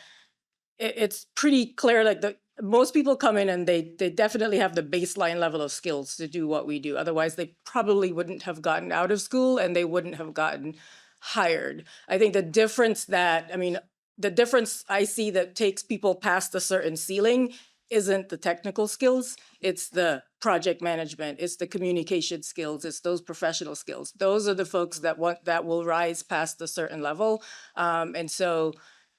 it's pretty clear, like most people come in and they definitely have the baseline level of skills to do what we do. Otherwise, they probably wouldn't have gotten out of school and they wouldn't have gotten hired. I think the difference I see that takes people past a certain ceiling isn't the technical skills, it's the project management, it's the communication skills, it's those professional skills. Those are the folks that will rise past a certain level. And so,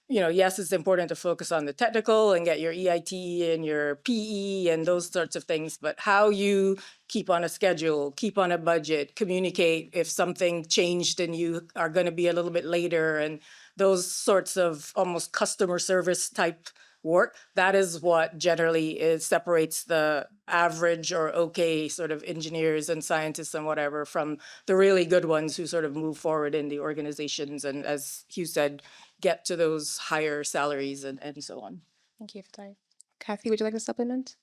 yes, it's important to focus on the technical and get your EIT and your PE and those sorts of things, but how you keep on a schedule, keep on a budget, communicate if something changed and you are going to be a little bit later, and those sorts of almost customer service type work, that is what generally separates the average or okay sort of engineers and scientists and whatever from the really good ones who sort of move forward in the organizations and, as Hugh said, get to those higher salaries and so on. Thank you for that. Kathy, would you like to supplement?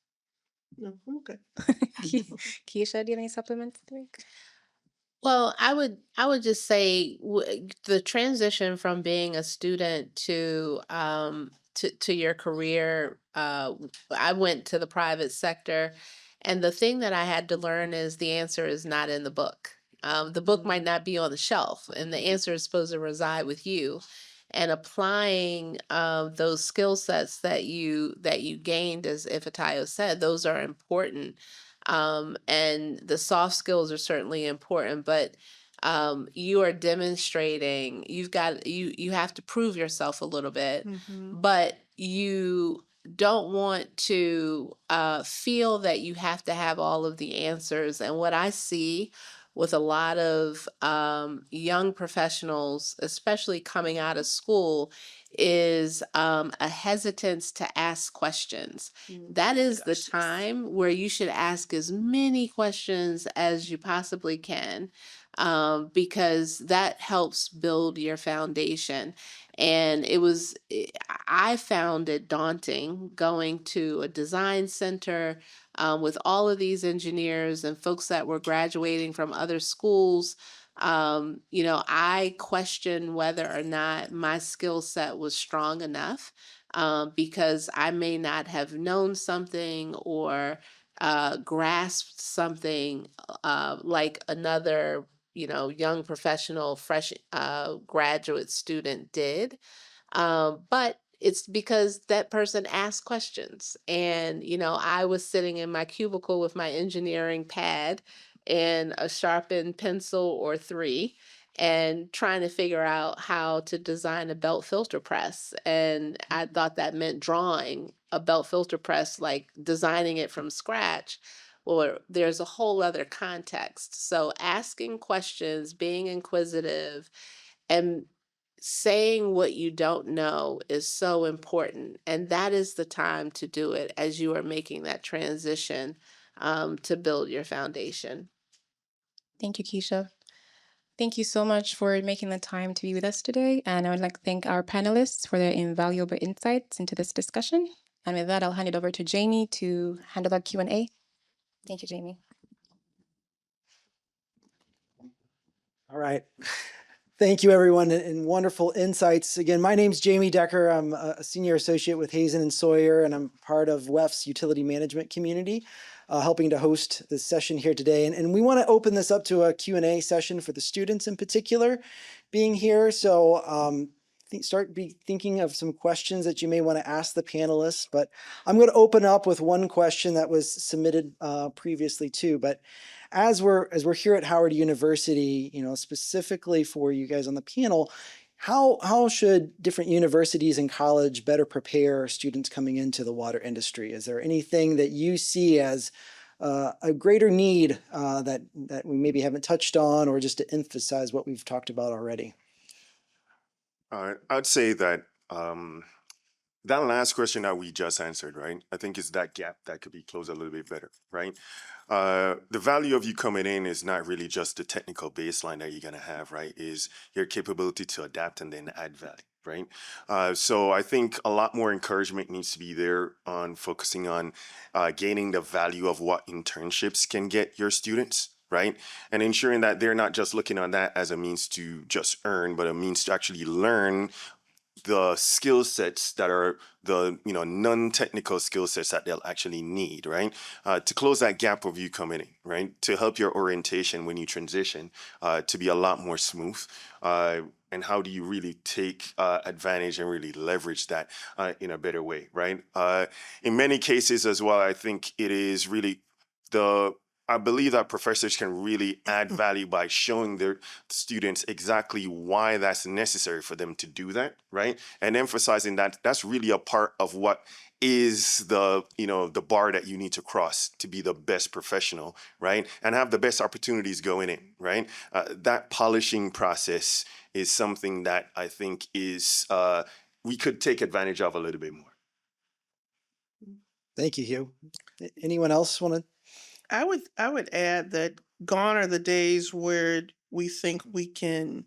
No, I'm okay. Keisha, do you have any supplements to make? Well, I would just say the transition from being a student to your career. I went to the private sector, and the thing that I had to learn is the answer is not in the book. The book might not be on the shelf, and the answer is supposed to reside with you. And applying those skill sets that you gained, as Ifatayo said, those are important. And the soft skills are certainly important, but you are demonstrating, you have to prove yourself a little bit, but you don't want to feel that you have to have all of the answers. And what I see with a lot of young professionals, especially coming out of school, is a hesitance to ask questions. That is the time where you should ask as many questions as you possibly can, because that helps build your foundation. And I found it daunting going to a design center with all of these engineers and folks that were graduating from other schools. I questioned whether or not my skill set was strong enough, because I may not have known something or grasped something like another, young professional, fresh graduate student did. But it's because that person asked questions. And, I was sitting in my cubicle with my engineering pad and a sharpened pencil or three and trying to figure out how to design a belt filter press. And I thought that meant drawing a belt filter press, like designing it from scratch. Or there's a whole other context. So asking questions, being inquisitive, and saying what you don't know is so important. And that is the time to do it as you are making that transition to build your foundation. Thank you, Keisha. Thank you so much for making the time to be with us today. And I would like to thank our panelists for their invaluable insights into this discussion. And with that, I'll hand it over to Jamie to handle that Q&A. Thank you, Jamie. All right. Thank you, everyone, and wonderful insights. Again, my name's Jamie Decker. I'm a senior associate with Hazen and Sawyer, and I'm part of WEF's utility management community, helping to host this session here today. And we want to open this up to a Q&A session for the students in particular being here. So start thinking of some questions that you may want to ask the panelists. But I'm going to open up with one question that was submitted previously too. But as we're here at Howard University, specifically for you guys on the panel, how should different universities and college better prepare students coming into the water industry? Is there anything that you see as a greater need that we maybe haven't touched on, or just to emphasize what we've talked about already? I'd say that that last question that we just answered, right? I think it's that gap that could be closed a little bit better, right? The value of you coming in is not really just the technical baseline that you're gonna have, right? Is your capability to adapt and then add value, right? So I think a lot more encouragement needs to be there on focusing on gaining the value of what internships can get your students, right? And ensuring that they're not just looking on that as a means to just earn, but a means to actually learn the skill sets that are the non-technical skill sets that they'll actually need, right? To close that gap of you coming in, right? To help your orientation when you transition to be a lot more smooth. And how do you really take advantage and really leverage that in a better way, right? In many cases as well, I think it is really I believe that professors can really add value by showing their students exactly why that's necessary for them to do that, right? And emphasizing that that's really a part of what is the bar that you need to cross to be the best professional, right? And have the best opportunities going in, right? That polishing process is something that I think is we could take advantage of a little bit more. Thank you, Hugh. Anyone else want to? I would add that gone are the days where we think we can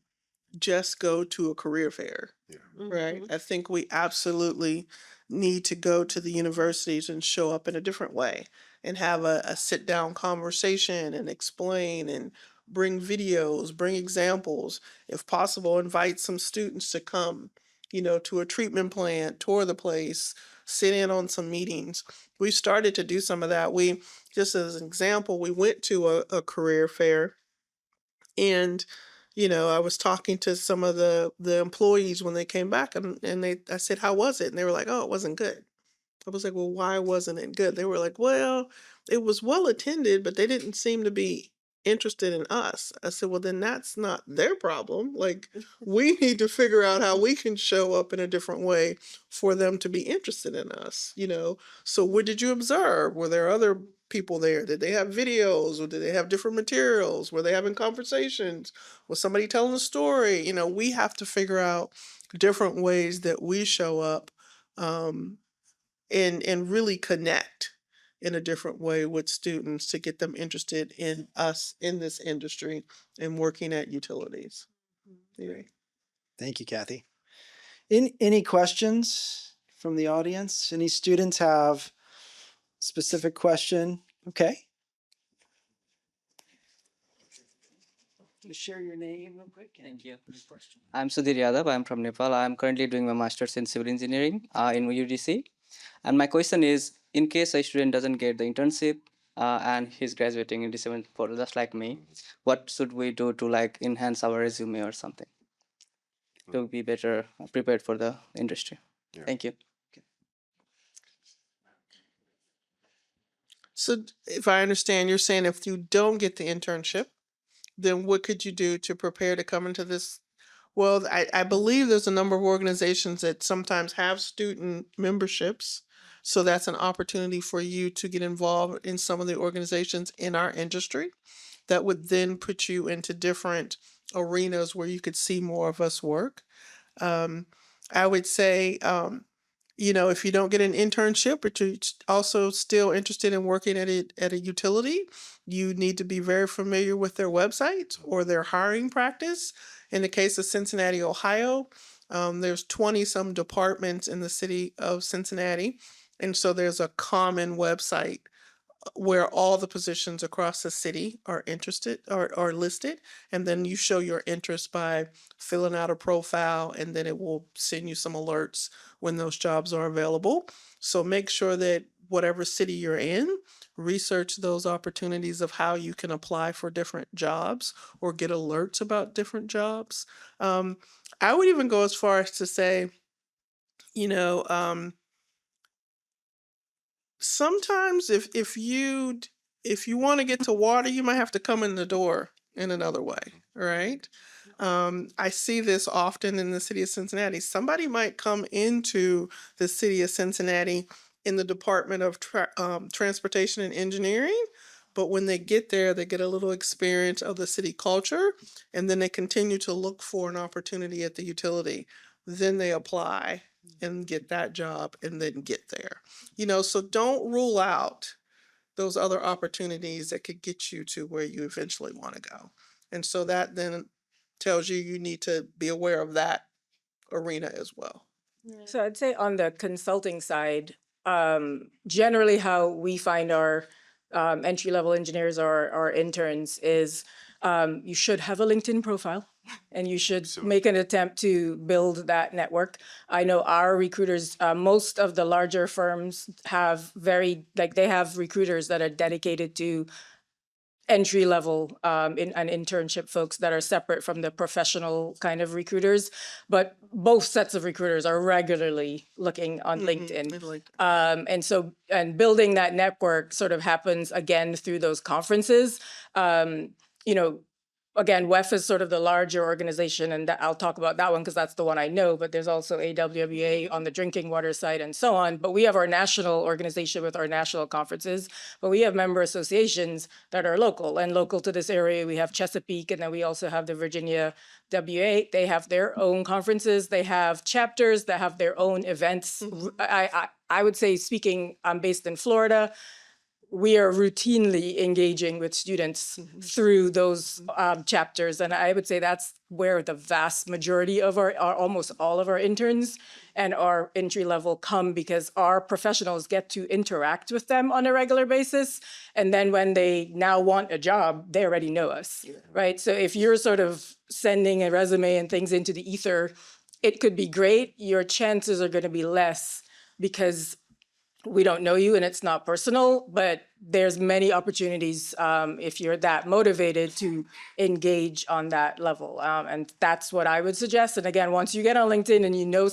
just go to a career fair, Yeah. right? I think we absolutely need to go to the universities and show up in a different way and have a sit down conversation and explain and bring videos, bring examples. If possible, invite some students to come, to a treatment plant, tour the place, sit in on some meetings. We started to do some of that. Just as an example, we went to a career fair and I was talking to some of the employees when they came back and I said, "How was it?" And they were like, "Oh, it wasn't good." I was like, "Well, why wasn't it good?" They were like, "Well, it was well attended, but they didn't seem to be interested in us." I said, "Well, then that's not their problem. Like, we need to figure out how we can show up in a different way for them to be interested in us. So what did you observe? Were there other people there? Did they have videos or did they have different materials? Were they having conversations? Was somebody telling a story? We have to figure out different ways that we show up um, and really connect in a different way with students to get them interested in us in this industry and working at utilities. Yeah. Thank you, Kathy. Any questions from the audience? Any students have specific question? Okay. Share your name real quick. Thank you. I'm Sudhir Yadav. I'm from Nepal. I'm currently doing my master's in civil engineering in UDC. And my question is, in case a student doesn't get the internship and he's graduating in December for just like me, what should we do to enhance our resume or something to be better prepared for the industry? Yeah. Thank you. So if I understand, you're saying if you don't get the internship, then what could you do to prepare to come into this? Well, I believe there's a number of organizations that sometimes have student memberships. So that's an opportunity for you to get involved in some of the organizations in our industry that would then put you into different arenas where you could see more of us work. Um, I would say, if you don't get an internship, but you're also still interested in working at a utility, you need to be very familiar with their website or their hiring practice. In the case of Cincinnati, Ohio, there's 20 some departments in the city of Cincinnati. And so there's a common website where all the positions across the city are interested or are listed, and then you show your interest by filling out a profile, and then it will send you some alerts when those jobs are available. So make sure that whatever city you're in, research those opportunities of how you can apply for different jobs or get alerts about different jobs. I would even go as far as to say, you know, sometimes if you want to get to water, you might have to come in the door in another way, right? I see this often in the city of Cincinnati. Somebody might come into the city of Cincinnati in the Department of Transportation and Engineering, but when they get there, they get a little experience of the city culture, and then they continue to look for an opportunity at the utility. Then they apply and get that job and then get there. So don't rule out those other opportunities that could get you to where you eventually want to go. And so that then tells you need to be aware of that arena as well. So I'd say on the consulting side, generally how we find our entry-level engineers or interns is you should have a LinkedIn profile and you should make an attempt to build that network. I know our recruiters, most of the larger firms have they have recruiters that are dedicated to entry level in an internship folks that are separate from the professional kind of recruiters, but both sets of recruiters are regularly looking on LinkedIn. And building that network sort of happens again through those conferences. You know, again, WEF is sort of the larger organization, and I'll talk about that one because that's the one I know, but there's also AWWA on the drinking water side and so on. But we have our national organization with our national conferences, but we have member associations that are local, and local to this area, we have Chesapeake, and then we also have the Virginia WA. They have their own conferences. They have chapters that have their own events. I would say, speaking, I'm based in Florida, we are routinely engaging with students through those chapters. And I would say that's where the vast majority of our almost all of our interns and our entry level come, because our professionals get to interact with them on a regular basis. And then when they now want a job, they already know us, right? So if you're sort of sending a resume and things into the ether, it could be great. Your chances are going to be less because we don't know you and it's not personal, but there's many opportunities if you're that motivated to engage on that level. And that's what I would suggest. And again, once you get on LinkedIn and you know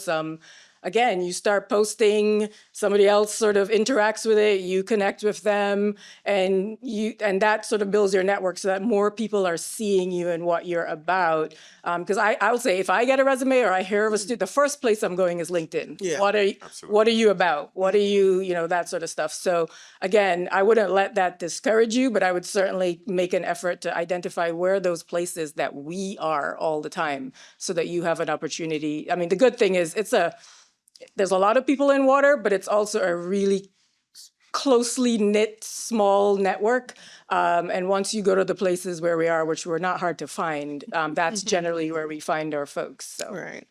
again, you start posting, somebody else sort of interacts with it, you connect with them, and that sort of builds your network so that more people are seeing you and what you're about. Because I would say if I get a resume or I hear of a student, the first place I'm going is LinkedIn. Yeah, what are you about? What are you, that sort of stuff. So again, I wouldn't let that discourage you, but I would certainly make an effort to identify where those places that we are all the time so that you have an opportunity. I mean, the good thing is there's a lot of people in water, but it's also a really closely knit, small network. And once you go to the places where we are, which were not hard to find, that's generally where we find our folks. So. Right.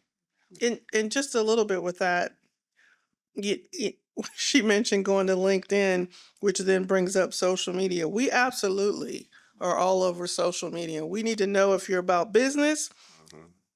And just a little bit with that, she mentioned going to LinkedIn, which then brings up social media. We absolutely are all over social media. We need to know if you're about business,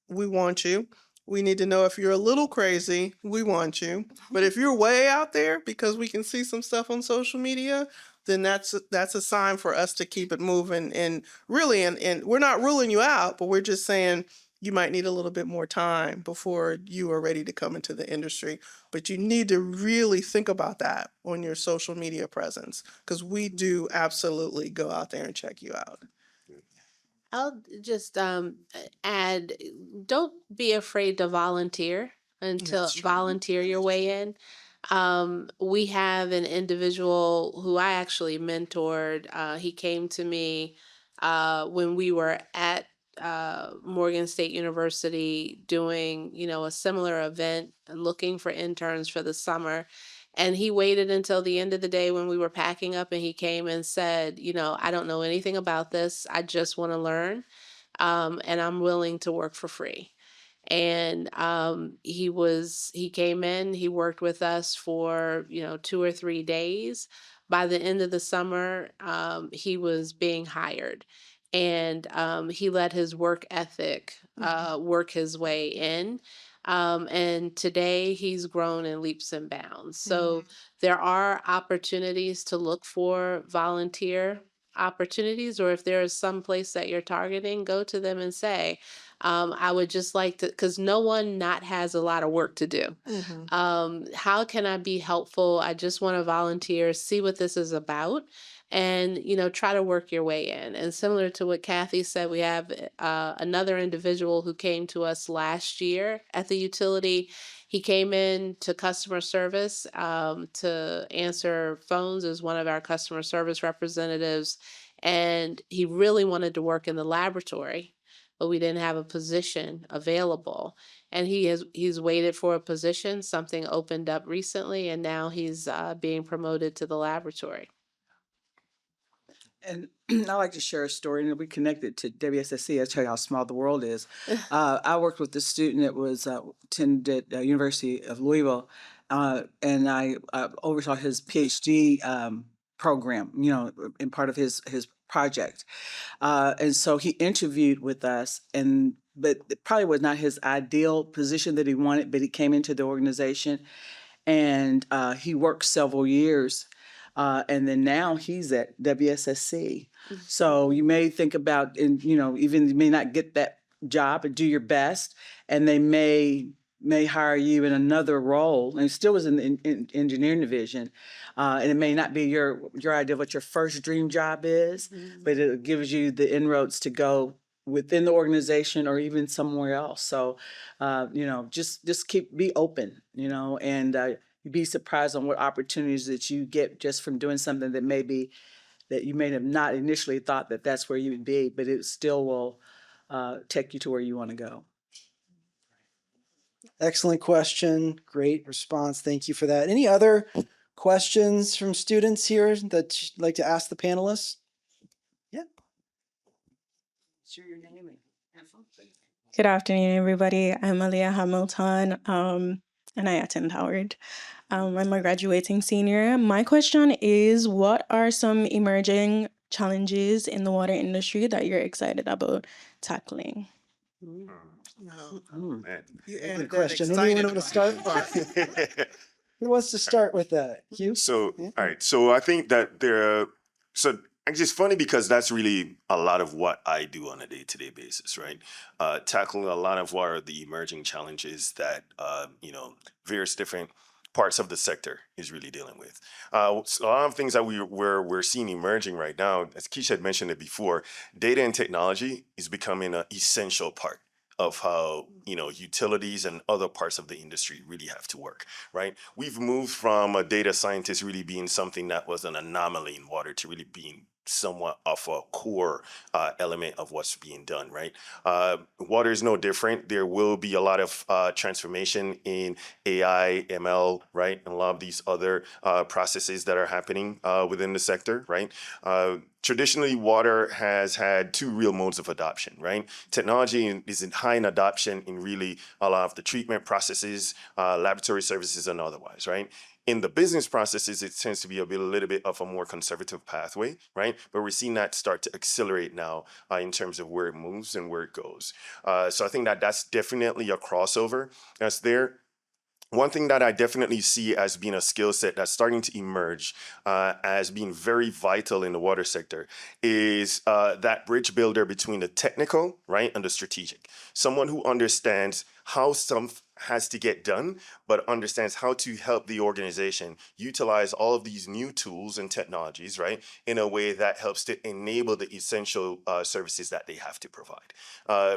we want you. We need to know if you're a little crazy, we want you. But if you're way out there because we can see some stuff on social media, then that's a sign for us to keep it moving. And really, and we're not ruling you out, but we're just saying you might need a little bit more time before you are ready to come into the industry. But you need to really think about that on your social media presence, because we do absolutely go out there and check you out. I'll just add, don't be afraid to volunteer volunteer your way in. We have an individual who I actually mentored. He came to me when we were at Morgan State University doing, a similar event, looking for interns for the summer. And he waited until the end of the day when we were packing up, and he came and said, I don't know anything about this. I just want to learn. And I'm willing to work for free. And he came in, he worked with us for 2 or 3 days. By the end of the summer, he was being hired, and he let his work ethic work his way in. And today he's grown in leaps and bounds. So there are opportunities to look for volunteer opportunities, or if there is some place that you're targeting, go to them and say, I would just like to, because no one not has a lot of work to do. How can I be helpful? I just want to volunteer, see what this is about, and try to work your way in. And similar to what Kathy said, we have another individual who came to us last year at the utility. He came in to customer service to answer phones as one of our customer service representatives, and he really wanted to work in the laboratory, but we didn't have a position available. and he's waited for a position. Something opened up recently, and now he's being promoted to the laboratory. And I like to share a story, and we connected to WSSC. I'll tell you how small the world is. I worked with a student that was attended University of Louisville, and I oversaw his PhD program. In part of his project. And so he interviewed with us, but it probably was not his ideal position that he wanted. But he came into the organization, and he worked several years, and then now he's at WSSC. So you may think about, and even you may not get that job, but do your best, and they may hire you in another role, and it still was in the engineering division, and it may not be your idea of what your first dream job is, but it gives you the inroads to go within the organization or even somewhere else. So, just be open, and you'd be surprised on what opportunities that you get just from doing something that you may have not initially thought that that's where you would be, but it still will take you to where you want to go. Excellent question. Great response. Thank you for that. Any other questions from students here that you'd like to ask the panelists? Yeah. Share your name and have fun. Good afternoon, everybody. I'm Aliyah Hamilton, and I attend Howard. I'm a graduating senior. My question is, what are some emerging challenges in the water industry that you're excited about tackling? No, Man. you Good added that question. excited Anyone want to start? part. Who wants to start with that? You? So, Yeah. all right. So I think that so actually it's funny because that's really a lot of what I do on a day-to-day basis, right? Tackling a lot of what are the emerging challenges that, various different parts of the sector is really dealing with. So a lot of things that we're seeing emerging right now, as Keisha had mentioned it before, data and technology is becoming an essential part of how utilities and other parts of the industry really have to work, right? We've moved from a data scientist really being something that was an anomaly in water to really being somewhat of a core element of what's being done, right? Water is no different. There will be a lot of transformation in AI, ML, right? And a lot of these other processes that are happening within the sector, right? Traditionally, water has had two real modes of adoption, right? Technology is high in adoption in really a lot of the treatment processes, laboratory services, and otherwise, right? In the business processes, it tends to be a little bit of a more conservative pathway, right? But we're seeing that start to accelerate now in terms of where it moves and where it goes. So I think that that's definitely a crossover that's there. One thing that I definitely see as being a skill set that's starting to emerge as being very vital in the water sector is that bridge builder between the technical, right, and the strategic. Someone who understands how something has to get done, but understands how to help the organization utilize all of these new tools and technologies, right, in a way that helps to enable the essential services that they have to provide.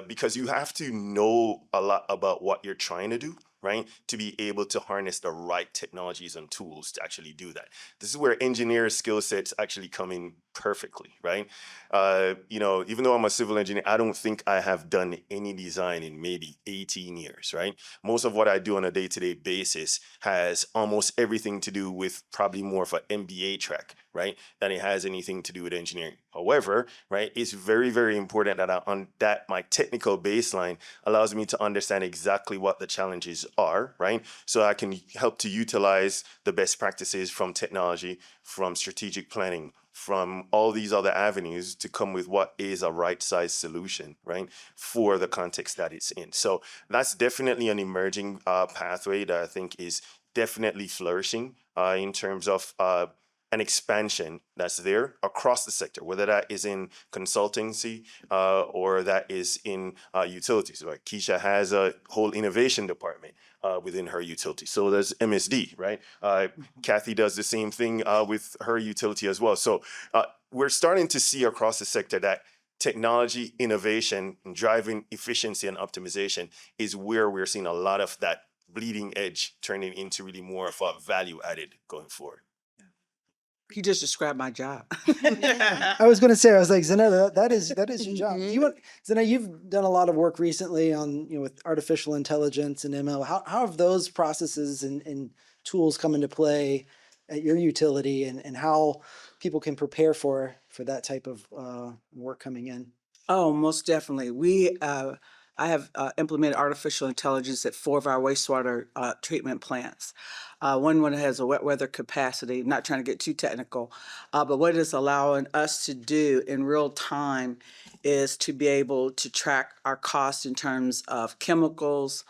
Because you have to know a lot about what you're trying to do, right? To be able to harness the right technologies and tools to actually do that. This is where engineer skill sets actually come in perfectly, right? Even though I'm a civil engineer, I don't think I have done any design in maybe 18 years, right? Most of what I do on a day-to-day basis has almost everything to do with probably more of an MBA track, right? Than it has anything to do with engineering. However, right, it's very, very important that my technical baseline allows me to understand exactly what the challenges are, right? So I can help to utilize the best practices from technology, from strategic planning, from all these other avenues to come with what is a right size solution, right, for the context that it's in. So that's definitely an emerging pathway that I think is definitely flourishing in terms of an expansion that's there across the sector, whether that is in consultancy or that is in utilities. Like Keisha has a whole innovation department within her utility. So there's MSD, right? Kathy does the same thing with her utility as well. So we're starting to see across the sector that technology, innovation, and driving efficiency and optimization is where we're seeing a lot of that bleeding edge turning into really more of a value added going forward. He just described my job. I was going to say, I was like, Zanetta, that is your job. Do you want, Zanetta, you've done a lot of work recently on, with artificial intelligence and ML. How have those processes and tools come into play at your utility, and how people can prepare for that type of work coming in? Oh, most definitely. I have implemented artificial intelligence at 4 of our wastewater treatment plants. One has a wet weather capacity, not trying to get too technical, but what it's allowing us to do in real time is to be able to track our costs in terms of chemicals,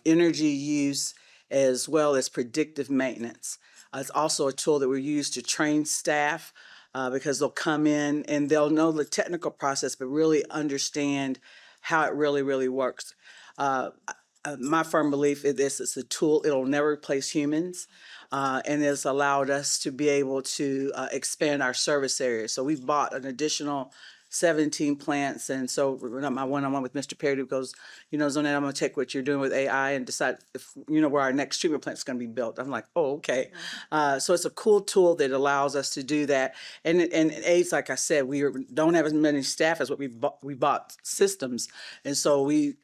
energy use, as well as predictive maintenance. It's also a tool that we use to train staff because they'll come in and they'll know the technical process, but really understand how it really works. My firm belief is this: it's a tool; it'll never replace humans, and it's allowed us to be able to expand our service area. So we've bought an additional 17 plants, and so my one-on-one with Mr. Perry goes, Zonette, I'm going to take what you're doing with AI and decide if where our next treatment plant is going to be built. I'm like, oh, okay. So it's a cool tool that allows us to do that, and AIDS, like I said, don't have as many staff as what we bought systems, and so we.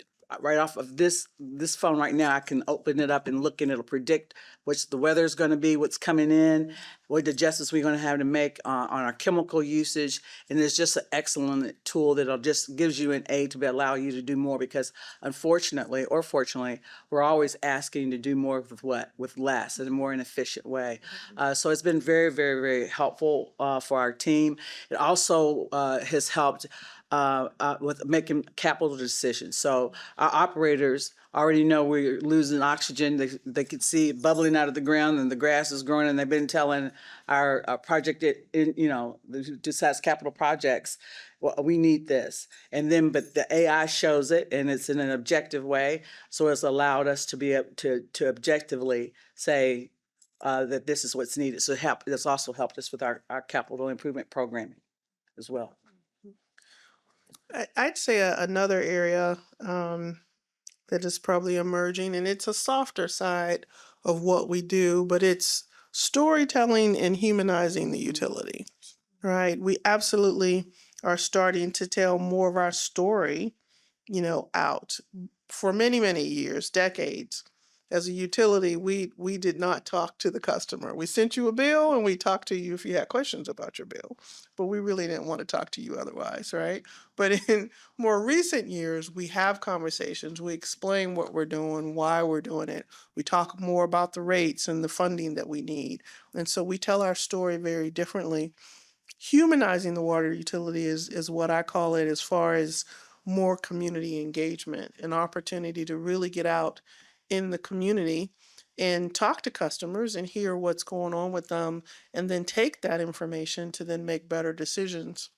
Right off of this phone right now, I can open it up and look, and it'll predict what the weather is going to be, what's coming in, what adjustments we're going to have to make on our chemical usage. And it's just an excellent tool that'll just gives you an aid to allow you to do more, because unfortunately or fortunately, we're always asking to do more with less, in a more inefficient way. So it's been very helpful for our team. It also has helped with making capital decisions. So our operators already know we're losing oxygen. They could see it bubbling out of the ground and the grass is growing, and they've been telling our project, the decides capital projects, well, we need this. And then, but the AI shows it, and it's in an objective way. So it's allowed us to be able to objectively say that this is what's needed. So it's also helped us with our capital improvement programming as well. I'd say another area that is probably emerging, and it's a softer side of what we do, but it's storytelling and humanizing the utility, right? We absolutely are starting to tell more of our story, out. For many years, decades, as a utility, we did not talk to the customer. We sent you a bill and we talked to you if you had questions about your bill, but we really didn't want to talk to you otherwise, right? But in more recent years, we have conversations. We explain what we're doing, why we're doing it. We talk more about the rates and the funding that we need. And so we tell our story very differently. Humanizing the water utility is what I call it, as far as more community engagement, an opportunity to really get out in the community and talk to customers and hear what's going on with them, and then take that information to then make better decisions.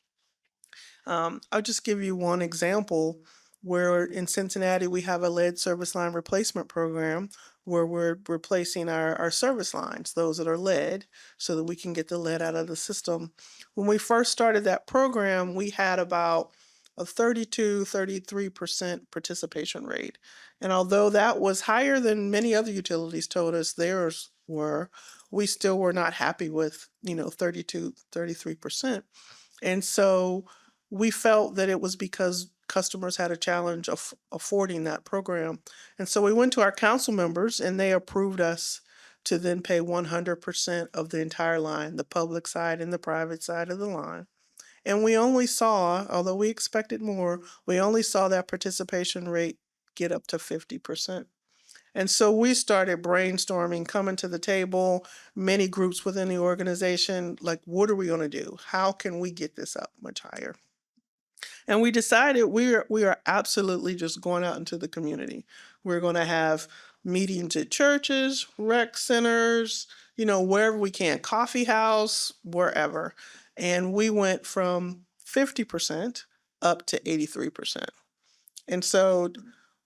I'll just give you one example where in Cincinnati we have a lead service line replacement program where we're replacing our service lines, those that are lead, so that we can get the lead out of the system. When we first started that program, we had about a 33% participation rate. And although that was higher than many other utilities told us theirs were, we still were not happy with, 33%. And so we felt that it was because customers had a challenge of affording that program. And so we went to our council members and they approved us to then pay 100% of the entire line, the public side and the private side of the line. And we only saw, although we expected more, we only saw that participation rate get up to 50%. And so we started brainstorming, coming to the table, many groups within the organization, like, what are we going to do? How can we get this up much higher? And we decided we are absolutely just going out into the community. We're going to have meetings at churches, rec centers, wherever we can, coffee house, wherever. And we went from 50% up to 83%. And so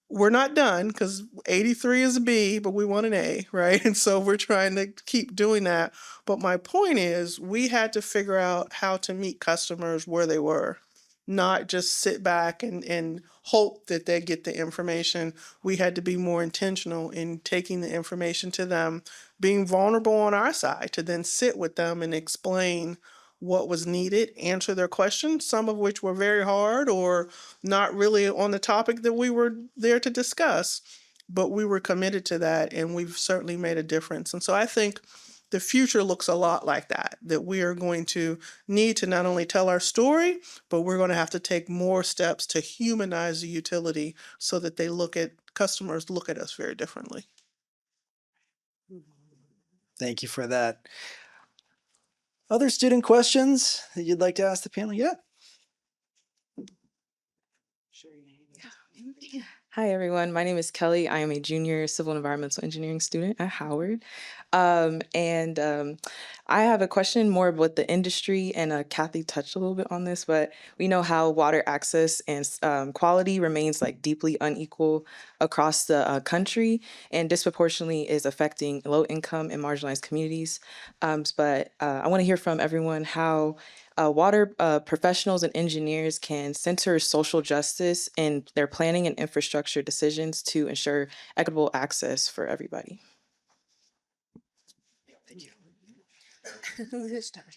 we're not done, because 83 is a B, but we want an A, right? And so we're trying to keep doing that. But my point is, we had to figure out how to meet customers where they were. not just sit back and hope that they get the information. We had to be more intentional in taking the information to them, being vulnerable on our side to then sit with them and explain what was needed, answer their questions, some of which were very hard or not really on the topic that we were there to discuss. But we were committed to that, and we've certainly made a difference. And so I think the future looks a lot like that, that we are going to need to not only tell our story, but we're going to have to take more steps to humanize the utility so that customers look at us very differently. Thank you for that. Other student questions that you'd like to ask the panel? Yeah. Hi, everyone. My name is Kelly. I am a junior civil and environmental engineering student at Howard. I have a question more about the industry, and Kathy touched a little bit on this, but we know how water access and quality remains like deeply unequal across the country and disproportionately is affecting low income and marginalized communities. But I want to hear from everyone how water professionals and engineers can center social justice in their planning and infrastructure decisions to ensure equitable access for everybody. Thank you.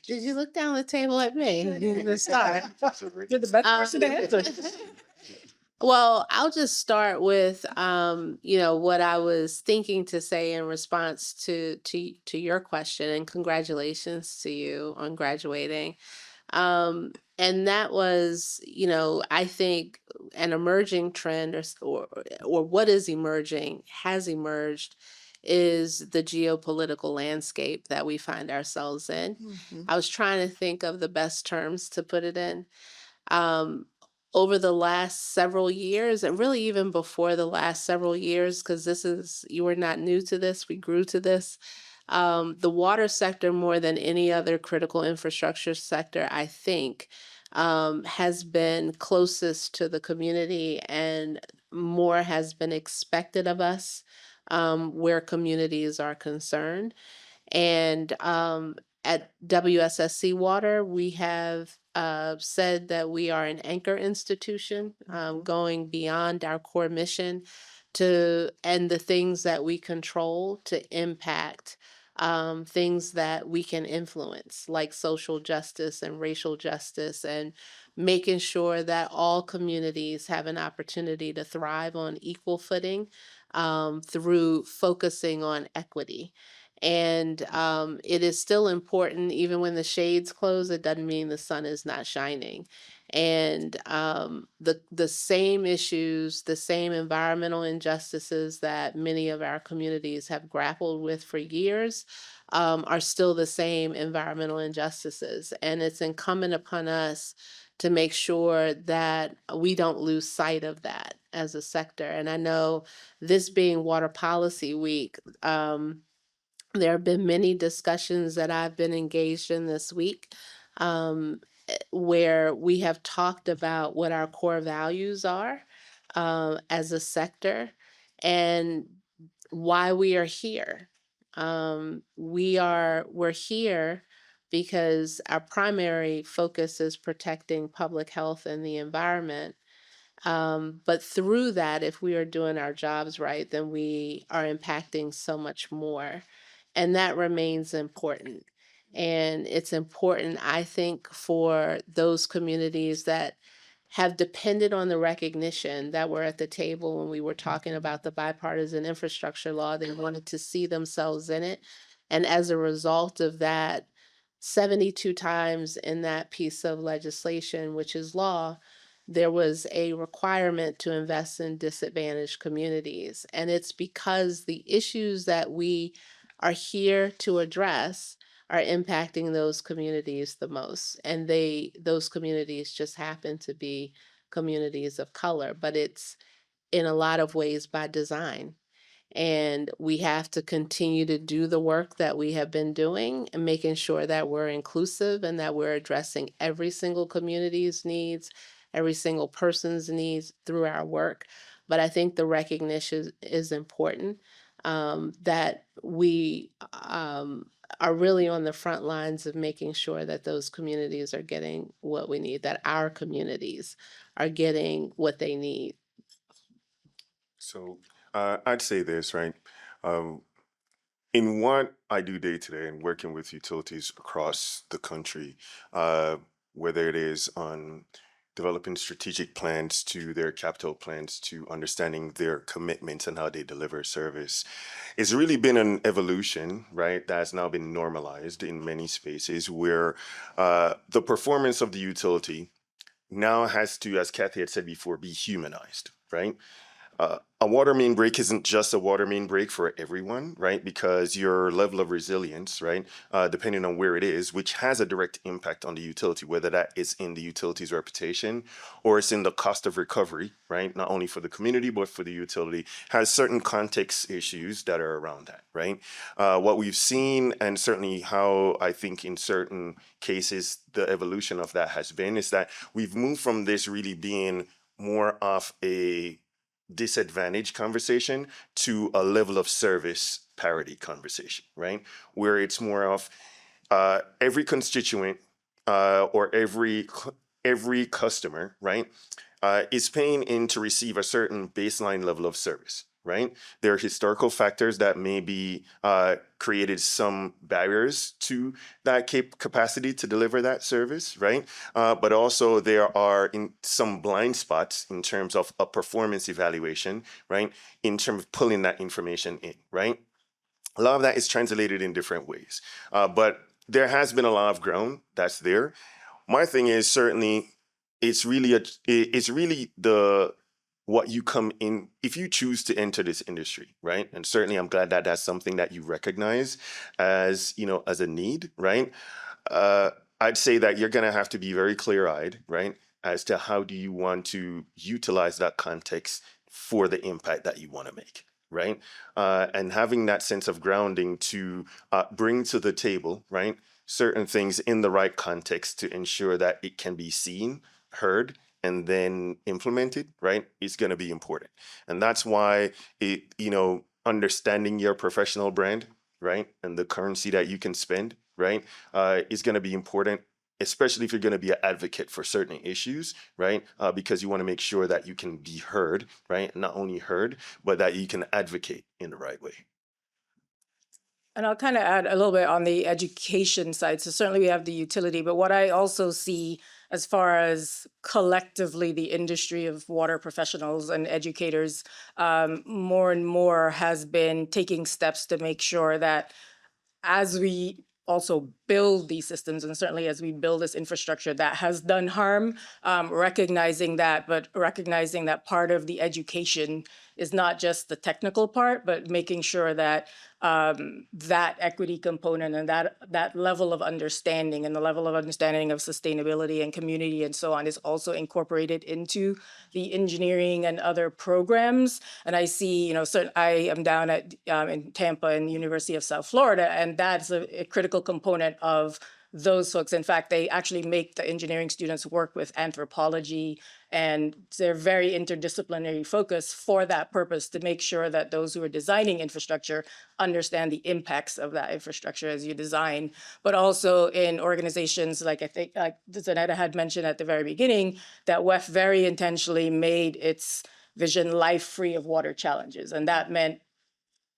Did you look down the table at me? To start. You're the best person to answer. Well, I'll just start with what I was thinking to say in response to your question, and congratulations to you on graduating. And that was, I think an emerging trend or what is emerging has emerged is the geopolitical landscape that we find ourselves in. Mhm. I was trying to think of the best terms to put it in. Um, Over the last several years, and really even before the last several years, because you were not new to this, we grew to this. The water sector, more than any other critical infrastructure sector, I think, has been closest to the community, and more has been expected of us where communities are concerned. And at WSSC Water, we have said that we are an anchor institution, going beyond our core mission and the things that we control to impact things that we can influence, like social justice and racial justice, and making sure that all communities have an opportunity to thrive on equal footing through focusing on equity. And it is still important, even when the shades close, it doesn't mean the sun is not shining. And the same issues, the same environmental injustices that many of our communities have grappled with for years are still the same environmental injustices. And it's incumbent upon us to make sure that we don't lose sight of that as a sector. And I know this being Water Policy Week, there have been many discussions that I've been engaged in this week where we have talked about what our core values are as a sector and why we are here. We're here because our primary focus is protecting public health and the environment. But through that, if we are doing our jobs right, then we are impacting so much more. And that remains important. And it's important, I think, for those communities that have depended on the recognition that were at the table when we were talking about the bipartisan infrastructure law. They wanted to see themselves in it. And as a result of that, 72 times in that piece of legislation, which is law, there was a requirement to invest in disadvantaged communities. And it's because the issues that we are here to address are impacting those communities the most. And those communities just happen to be communities of color, but it's in a lot of ways by design. And we have to continue to do the work that we have been doing and making sure that we're inclusive and that we're addressing every single community's needs, every single person's needs through our work. But I think the recognition is important that we are really on the front lines of making sure that those communities are getting what we need, that our communities are getting what they need. So I'd say this, right? Um, in what I do day to day and working with utilities across the country, whether it is on developing strategic plans to their capital plans to understanding their commitments and how they deliver service, it's really been an evolution, right? That's now been normalized in many spaces where the performance of the utility now has to, as Kathy had said before, be humanized, right? A water main break isn't just a water main break for everyone, right? Because your level of resilience, right, depending on where it is, which has a direct impact on the utility, whether that is in the utility's reputation or it's in the cost of recovery, right? Not only for the community, but for the utility, has certain context issues that are around that, right? What we've seen, and certainly how I think in certain cases the evolution of that has been, is that we've moved from this really being more of a disadvantage conversation to a level of service parity conversation, right? Where it's more of every constituent or every customer, right, is paying in to receive a certain baseline level of service, right? There are historical factors that maybe created some barriers to that capacity to deliver that service, right? But also there are in some blind spots in terms of a performance evaluation, right? In terms of pulling that information in, right? A lot of that is translated in different ways, but there has been a lot of ground that's there. My thing is certainly it's really the what you come in if you choose to enter this industry, right? And certainly I'm glad that that's something that you recognize as, you know, as a need, right? uh, I'd say that you're going to have to be very clear-eyed, right, as to how do you want to utilize that context for the impact that you want to make, right? And having that sense of grounding to bring to the table, right, certain things in the right context to ensure that it can be seen, heard, and then implemented, right, is going to be important. And that's why understanding your professional brand, right, and the currency that you can spend, right, is going to be important, especially if you're going to be an advocate for certain issues, right? Because you want to make sure that you can be heard, right? Not only heard, but that you can advocate in the right way. And I'll kind of add a little bit on the education side. So certainly we have the utility, but what I also see as far as collectively the industry of water professionals and educators, more and more has been taking steps to make sure that as we also build these systems, and certainly as we build this infrastructure that has done harm, recognizing that part of the education is not just the technical part, but making sure that that equity component and that level of understanding and the level of understanding of sustainability and community and so on is also incorporated into the engineering and other programs. And I see, I am down at in Tampa and University of South Florida, and that's a critical component of those folks. In fact, they actually make the engineering students work with anthropology, and they're very interdisciplinary focus for that purpose, to make sure that those who are designing infrastructure understand the impacts of that infrastructure as you design. But also in organizations like, I think Zanetta had mentioned at the very beginning, that WEF very intentionally made its vision life free of water challenges. And that meant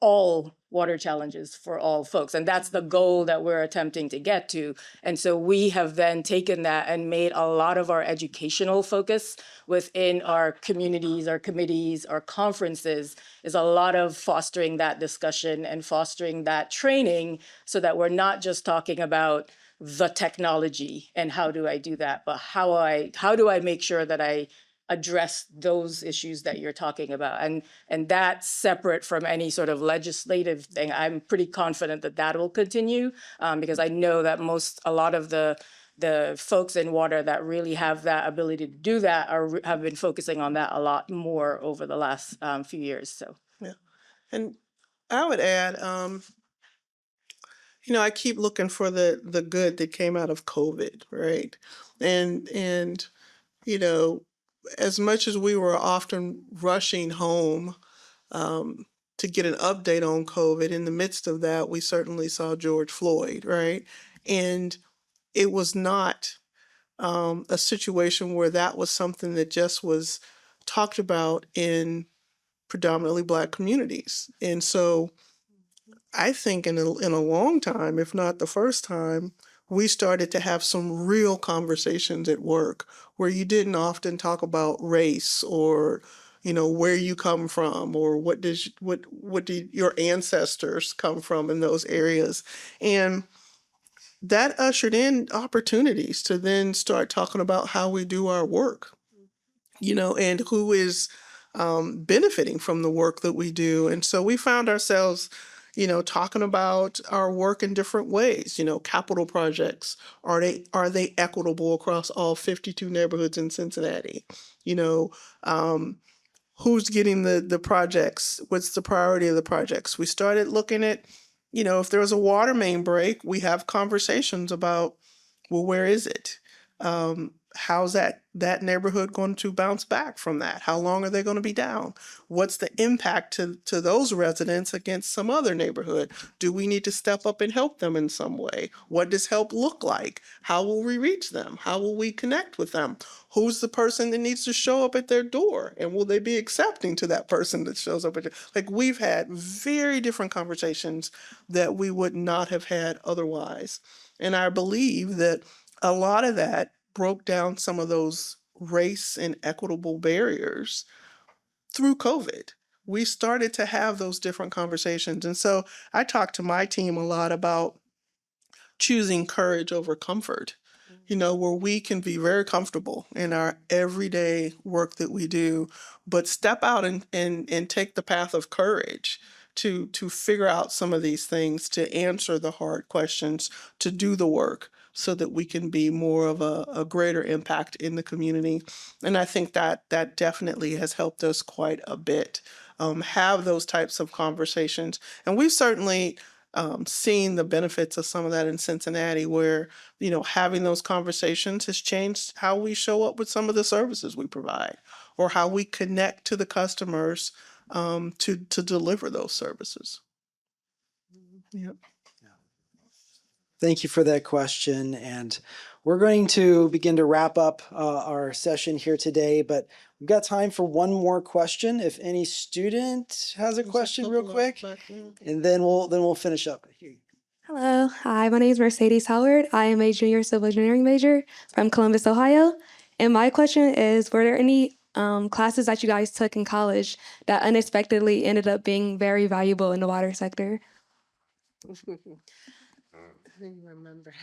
all water challenges for all folks. And that's the goal that we're attempting to get to. And so we have then taken that and made a lot of our educational focus within our communities, our committees, our conferences, is a lot of fostering that discussion and fostering that training, so that we're not just talking about the technology and how do I do that, but how do I make sure that I address those issues that you're talking about. And that's separate from any sort of legislative thing. I'm pretty confident that that will continue, because I know that a lot of the folks in water that really have that ability to do that have been focusing on that a lot more over the last few years. So Yeah. And I would add, I keep looking for the good that came out of COVID, right? And as much as we were often rushing home, to get an update on COVID. In the midst of that, we certainly saw George Floyd, right? And it was not a situation where that was something that just was talked about in predominantly Black communities. And so I think in a long time, if not the first time, we started to have some real conversations at work where you didn't often talk about race or where you come from or what did your ancestors come from in those areas. And that ushered in opportunities to then start talking about how we do our work, and who is benefiting from the work that we do. And so we found ourselves, talking about our work in different ways. Capital projects, are they equitable across all 52 neighborhoods in Cincinnati? You know, um, who's getting the projects? What's the priority of the projects? We started looking at, if there was a water main break, we have conversations about, well, where is it? How's that neighborhood going to bounce back from that? How long are they going to be down? What's the impact to those residents against some other neighborhood? Do we need to step up and help them in some way? What does help look like? How will we reach them? How will we connect with them? Who's the person that needs to show up at their door? And will they be accepting to that person that shows up like, we've had very different conversations that we would not have had otherwise. And I believe that a lot of that broke down some of those race and equitable barriers through COVID. We started to have those different conversations. And so I talk to my team a lot about choosing courage over comfort, where we can be very comfortable in our everyday work that we do, but step out and take the path of courage to figure out some of these things, to answer the hard questions, to do the work so that we can be more of a greater impact in the community. And I think that definitely has helped us quite a bit, have those types of conversations. And we've certainly seen the benefits of some of that in Cincinnati, where having those conversations has changed how we show up with some of the services we provide, or how we connect to the customers to deliver those services. Yep. Thank you for that question. And we're going to begin to wrap up our session here today, but we've got time for one more question. If any student has a question real quick, and then we'll finish up. Hello, hi, my name is Mercedes Howard. I am a junior civil engineering major from Columbus, Ohio. And my question is, were there any classes that you guys took in college that unexpectedly ended up being very valuable in the water sector? Remember.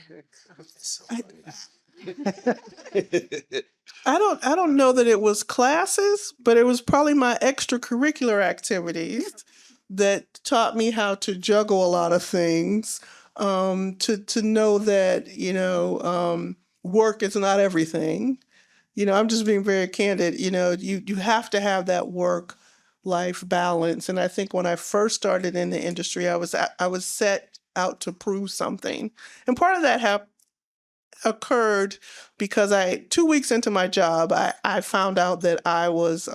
I don't know that it was classes, but it was probably my extracurricular activities that taught me how to juggle a lot of things, to know that work is not everything. I'm just being very candid. You have to have that work life balance. And I think when I first started in the industry, I was set out to prove something, and part of that occurred because 2 weeks into my job, I found out that I was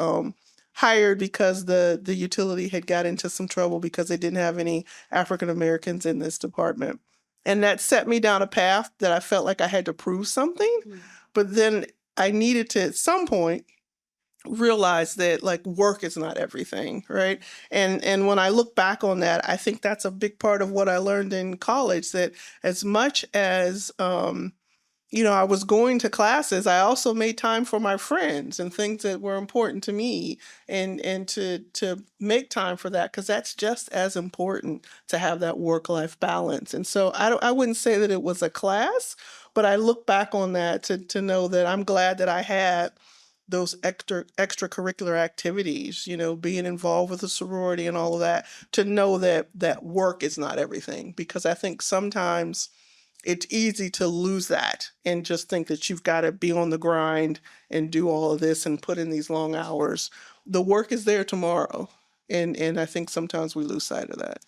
hired because the utility had got into some trouble because they didn't have any African Americans in this department. And that set me down a path that I felt like I had to prove something. But then I needed to, at some point, realize that like work is not everything, right? And when I look back on that, I think that's a big part of what I learned in college, that as much as I was going to classes, I also made time for my friends and things that were important to me, and to make time for that, because that's just as important, to have that work-life balance. And so I wouldn't say that it was a class, but I look back on that to know that I'm glad that I had those extracurricular activities, being involved with a sorority and all of that, to know that work is not everything. Because I think sometimes it's easy to lose that and just think that you've got to be on the grind and do all of this and put in these long hours. The work is there tomorrow. And I think sometimes we lose sight of that.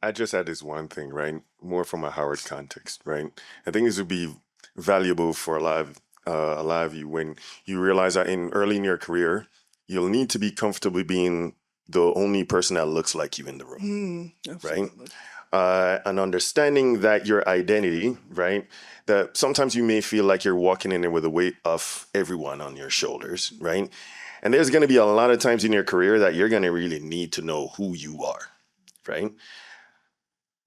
I just add this one thing, right? More from a Howard context, right? I think this would be valuable for a lot of you when you realize that early in your career, you'll need to be comfortable being the only person that looks like you in the room, right? Absolutely. And understanding that your identity, right? That sometimes you may feel like you're walking in there with the weight of everyone on your shoulders, right? And there's going to be a lot of times in your career that you're going to really need to know who you are, right?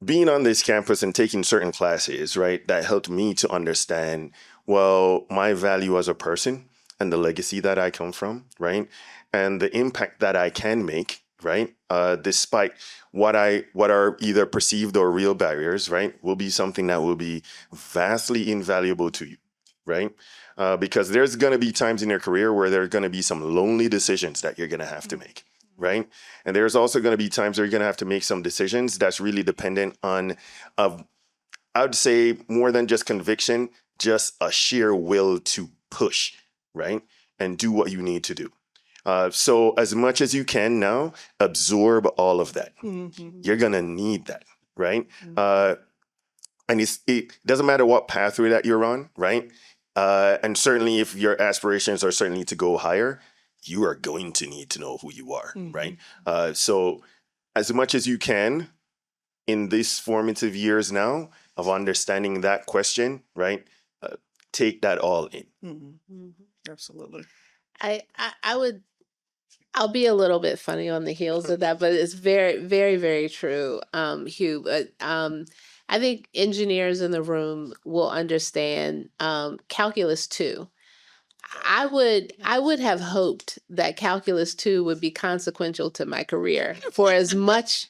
Being on this campus and taking certain classes, right, that helped me to understand, well, my value as a person and the legacy that I come from, right, and the impact that I can make, right, despite what are either perceived or real barriers, right, will be something that will be vastly invaluable to you, right? Because there's going to be times in your career where there are going to be some lonely decisions that you're going to have to make, right? And there's also going to be times where you're going to have to make some decisions that's really dependent on, I would say, more than just conviction, just a sheer will to push, right? And do what you need to do. So as much as you can now, absorb all of that. You're going to need that, right? And it doesn't matter what pathway that you're on, right? And certainly if your aspirations are certainly to go higher, you are going to need to know who you are, right? So as much as you can in these formative years now of understanding that question, right? Take that all in. Absolutely. I'll be a little bit funny on the heels of that, but it's very, very, very true, Hugh. But I think engineers in the room will understand calculus 2. I would have hoped that calculus 2 would be consequential to my career for as much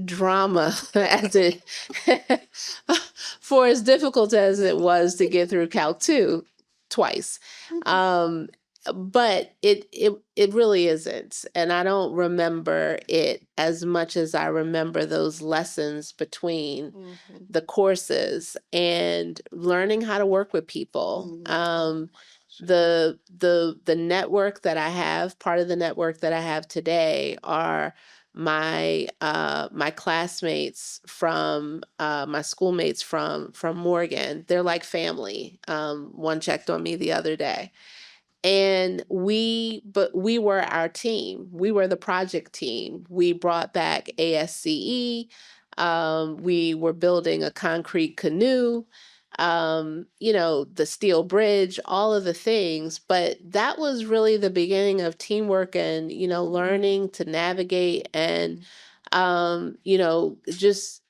drama as it for as difficult as it was to get through calc 2 twice. But it really isn't. And I don't remember it as much as I remember those lessons between the courses and learning how to work with people. The network that I have, part of the network that I have today are my my classmates from my schoolmates from Morgan. They're like family. One checked on me the other day. And we were our team. We were the project team. We brought back ASCE. We were building a concrete canoe, the steel bridge, all of the things. But that was really the beginning of teamwork and, learning to navigate and, just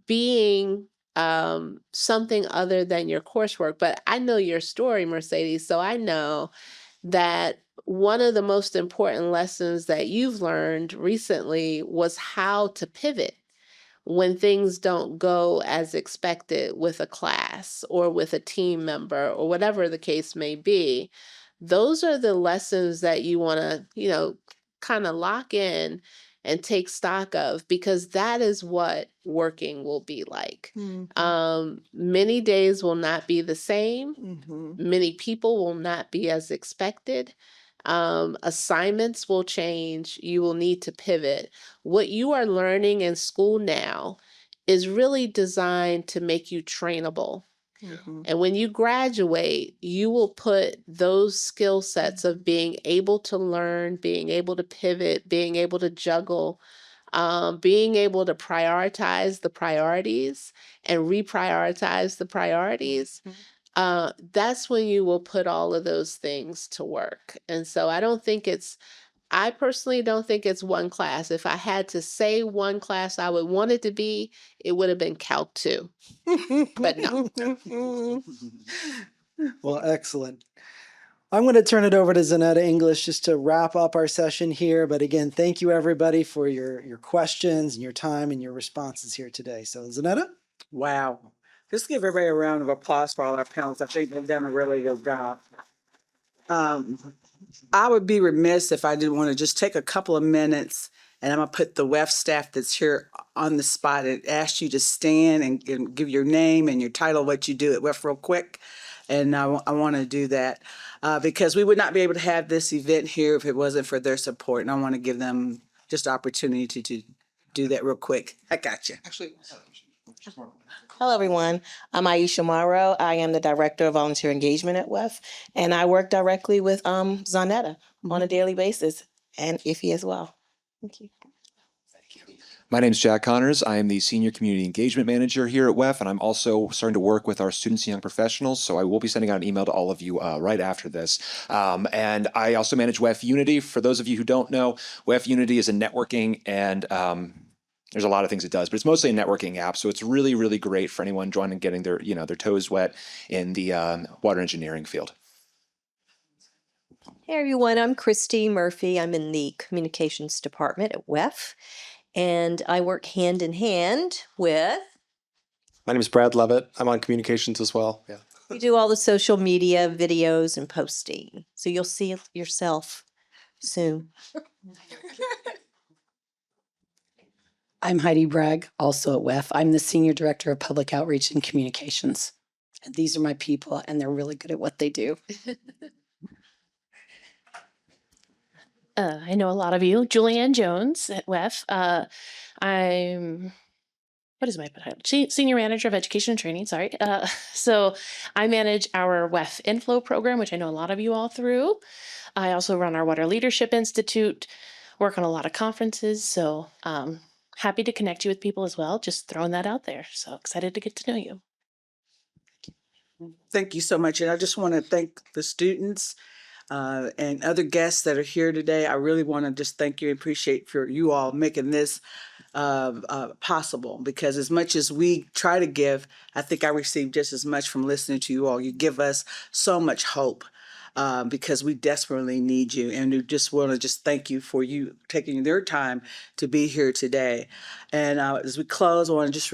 being something other than your coursework. But I know your story, Mercedes, so I know that one of the most important lessons that you've learned recently was how to pivot when things don't go as expected with a class or with a team member or whatever the case may be. Those are the lessons that you want to, kind of lock in and take stock of, because that is what working will be like. Many days will not be the same. Many people will not be as expected. Assignments will change. You will need to pivot. What you are learning in school now is really designed to make you trainable. And when you graduate, you will put those skill sets of being able to learn, being able to pivot, being able to juggle, being able to prioritize the priorities and reprioritize the priorities. That's when you will put all of those things to work. And so I personally don't think it's one class. If I had to say one class I would want it to be, it would have been Calc 2. But no. Well, excellent. I'm going to turn it over to Zanetta English just to wrap up our session here. But again, thank you everybody for your questions and your time and your responses here today. So Zanetta? Wow. Just give everybody a round of applause for all our panelists. I think they've done a really good job. I would be remiss if I didn't want to just take a couple of minutes, and I'm going to put the WEF staff that's here on the spot and ask you to stand and give your name and your title, what you do at WEF real quick. And I want to do that because we would not be able to have this event here if it wasn't for their support. And I want to give them just opportunity to do that real quick. I got you. Actually, hello, everyone. I'm Aisha Morrow. I am the Director of Volunteer Engagement at WEF, and I work directly with Zanetta on a daily basis, and Iffy as well. Thank you. My name is Jack Connors. I am the Senior Community Engagement Manager here at WEF, and I'm also starting to work with our students and young professionals, so I will be sending out an email to all of you right after this. And I also manage WEF Unity. For those of you who don't know, WEF Unity is a networking and there's a lot of things it does, but it's mostly a networking app, so it's really, really great for anyone joining and getting their, their toes wet in the water engineering field. Hey everyone, I'm Christy Murphy. I'm in the communications department at WEF, and I work hand in hand with. My name is Brad Levitt. I'm on communications as well. Yeah. We do all the social media, videos, and posting. So you'll see it yourself soon. I'm Heidi Bragg, also at WEF. I'm the Senior Director of Public Outreach and Communications. And these are my people, and they're really good at what they do. I know a lot of you. Julianne Jones at WEF. I'm, what is my title? Senior Manager of Education and Training, sorry. So I manage our WEF Inflow program, which I know a lot of you all through. I also run our Water Leadership Institute, work on a lot of conferences. So happy to connect you with people as well. Just throwing that out there. So excited to get to know you. Thank you so much. And I just want to thank the students and other guests that are here today. I really want to just thank you and appreciate for you all making this possible, because as much as we try to give, I think I received just as much from listening to you all. You give us so much hope. Because we desperately need you, and we just want to just thank you for you taking their time to be here today. And as we close, I want to just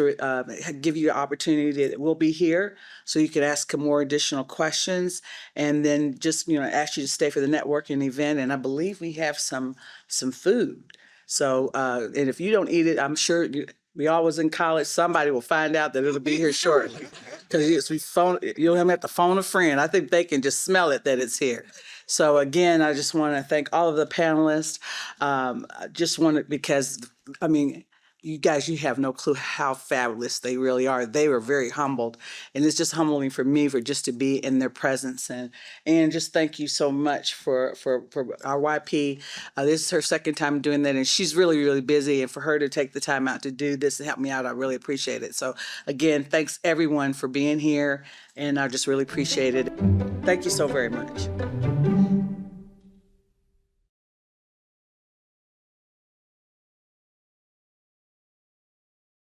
give you the opportunity that we'll be here so you can ask more additional questions, and then just ask you to stay for the networking event. And I believe we have some food. So and if you don't eat it, I'm sure we all was in college. Somebody will find out that it'll be here shortly. Because you don't even have to phone a friend. I think they can just smell it that it's here. So again, I just want to thank all of the panelists. I just want to, because I mean, you guys, you have no clue how fabulous they really are. They were very humbled, and it's just humbling for me for just to be in their presence. And just thank you so much for our YP. This is her second time doing that, and she's really, really busy. And for her to take the time out to do this and help me out, I really appreciate it. So again, thanks everyone for being here, and I just really appreciate it. Thank you so very much.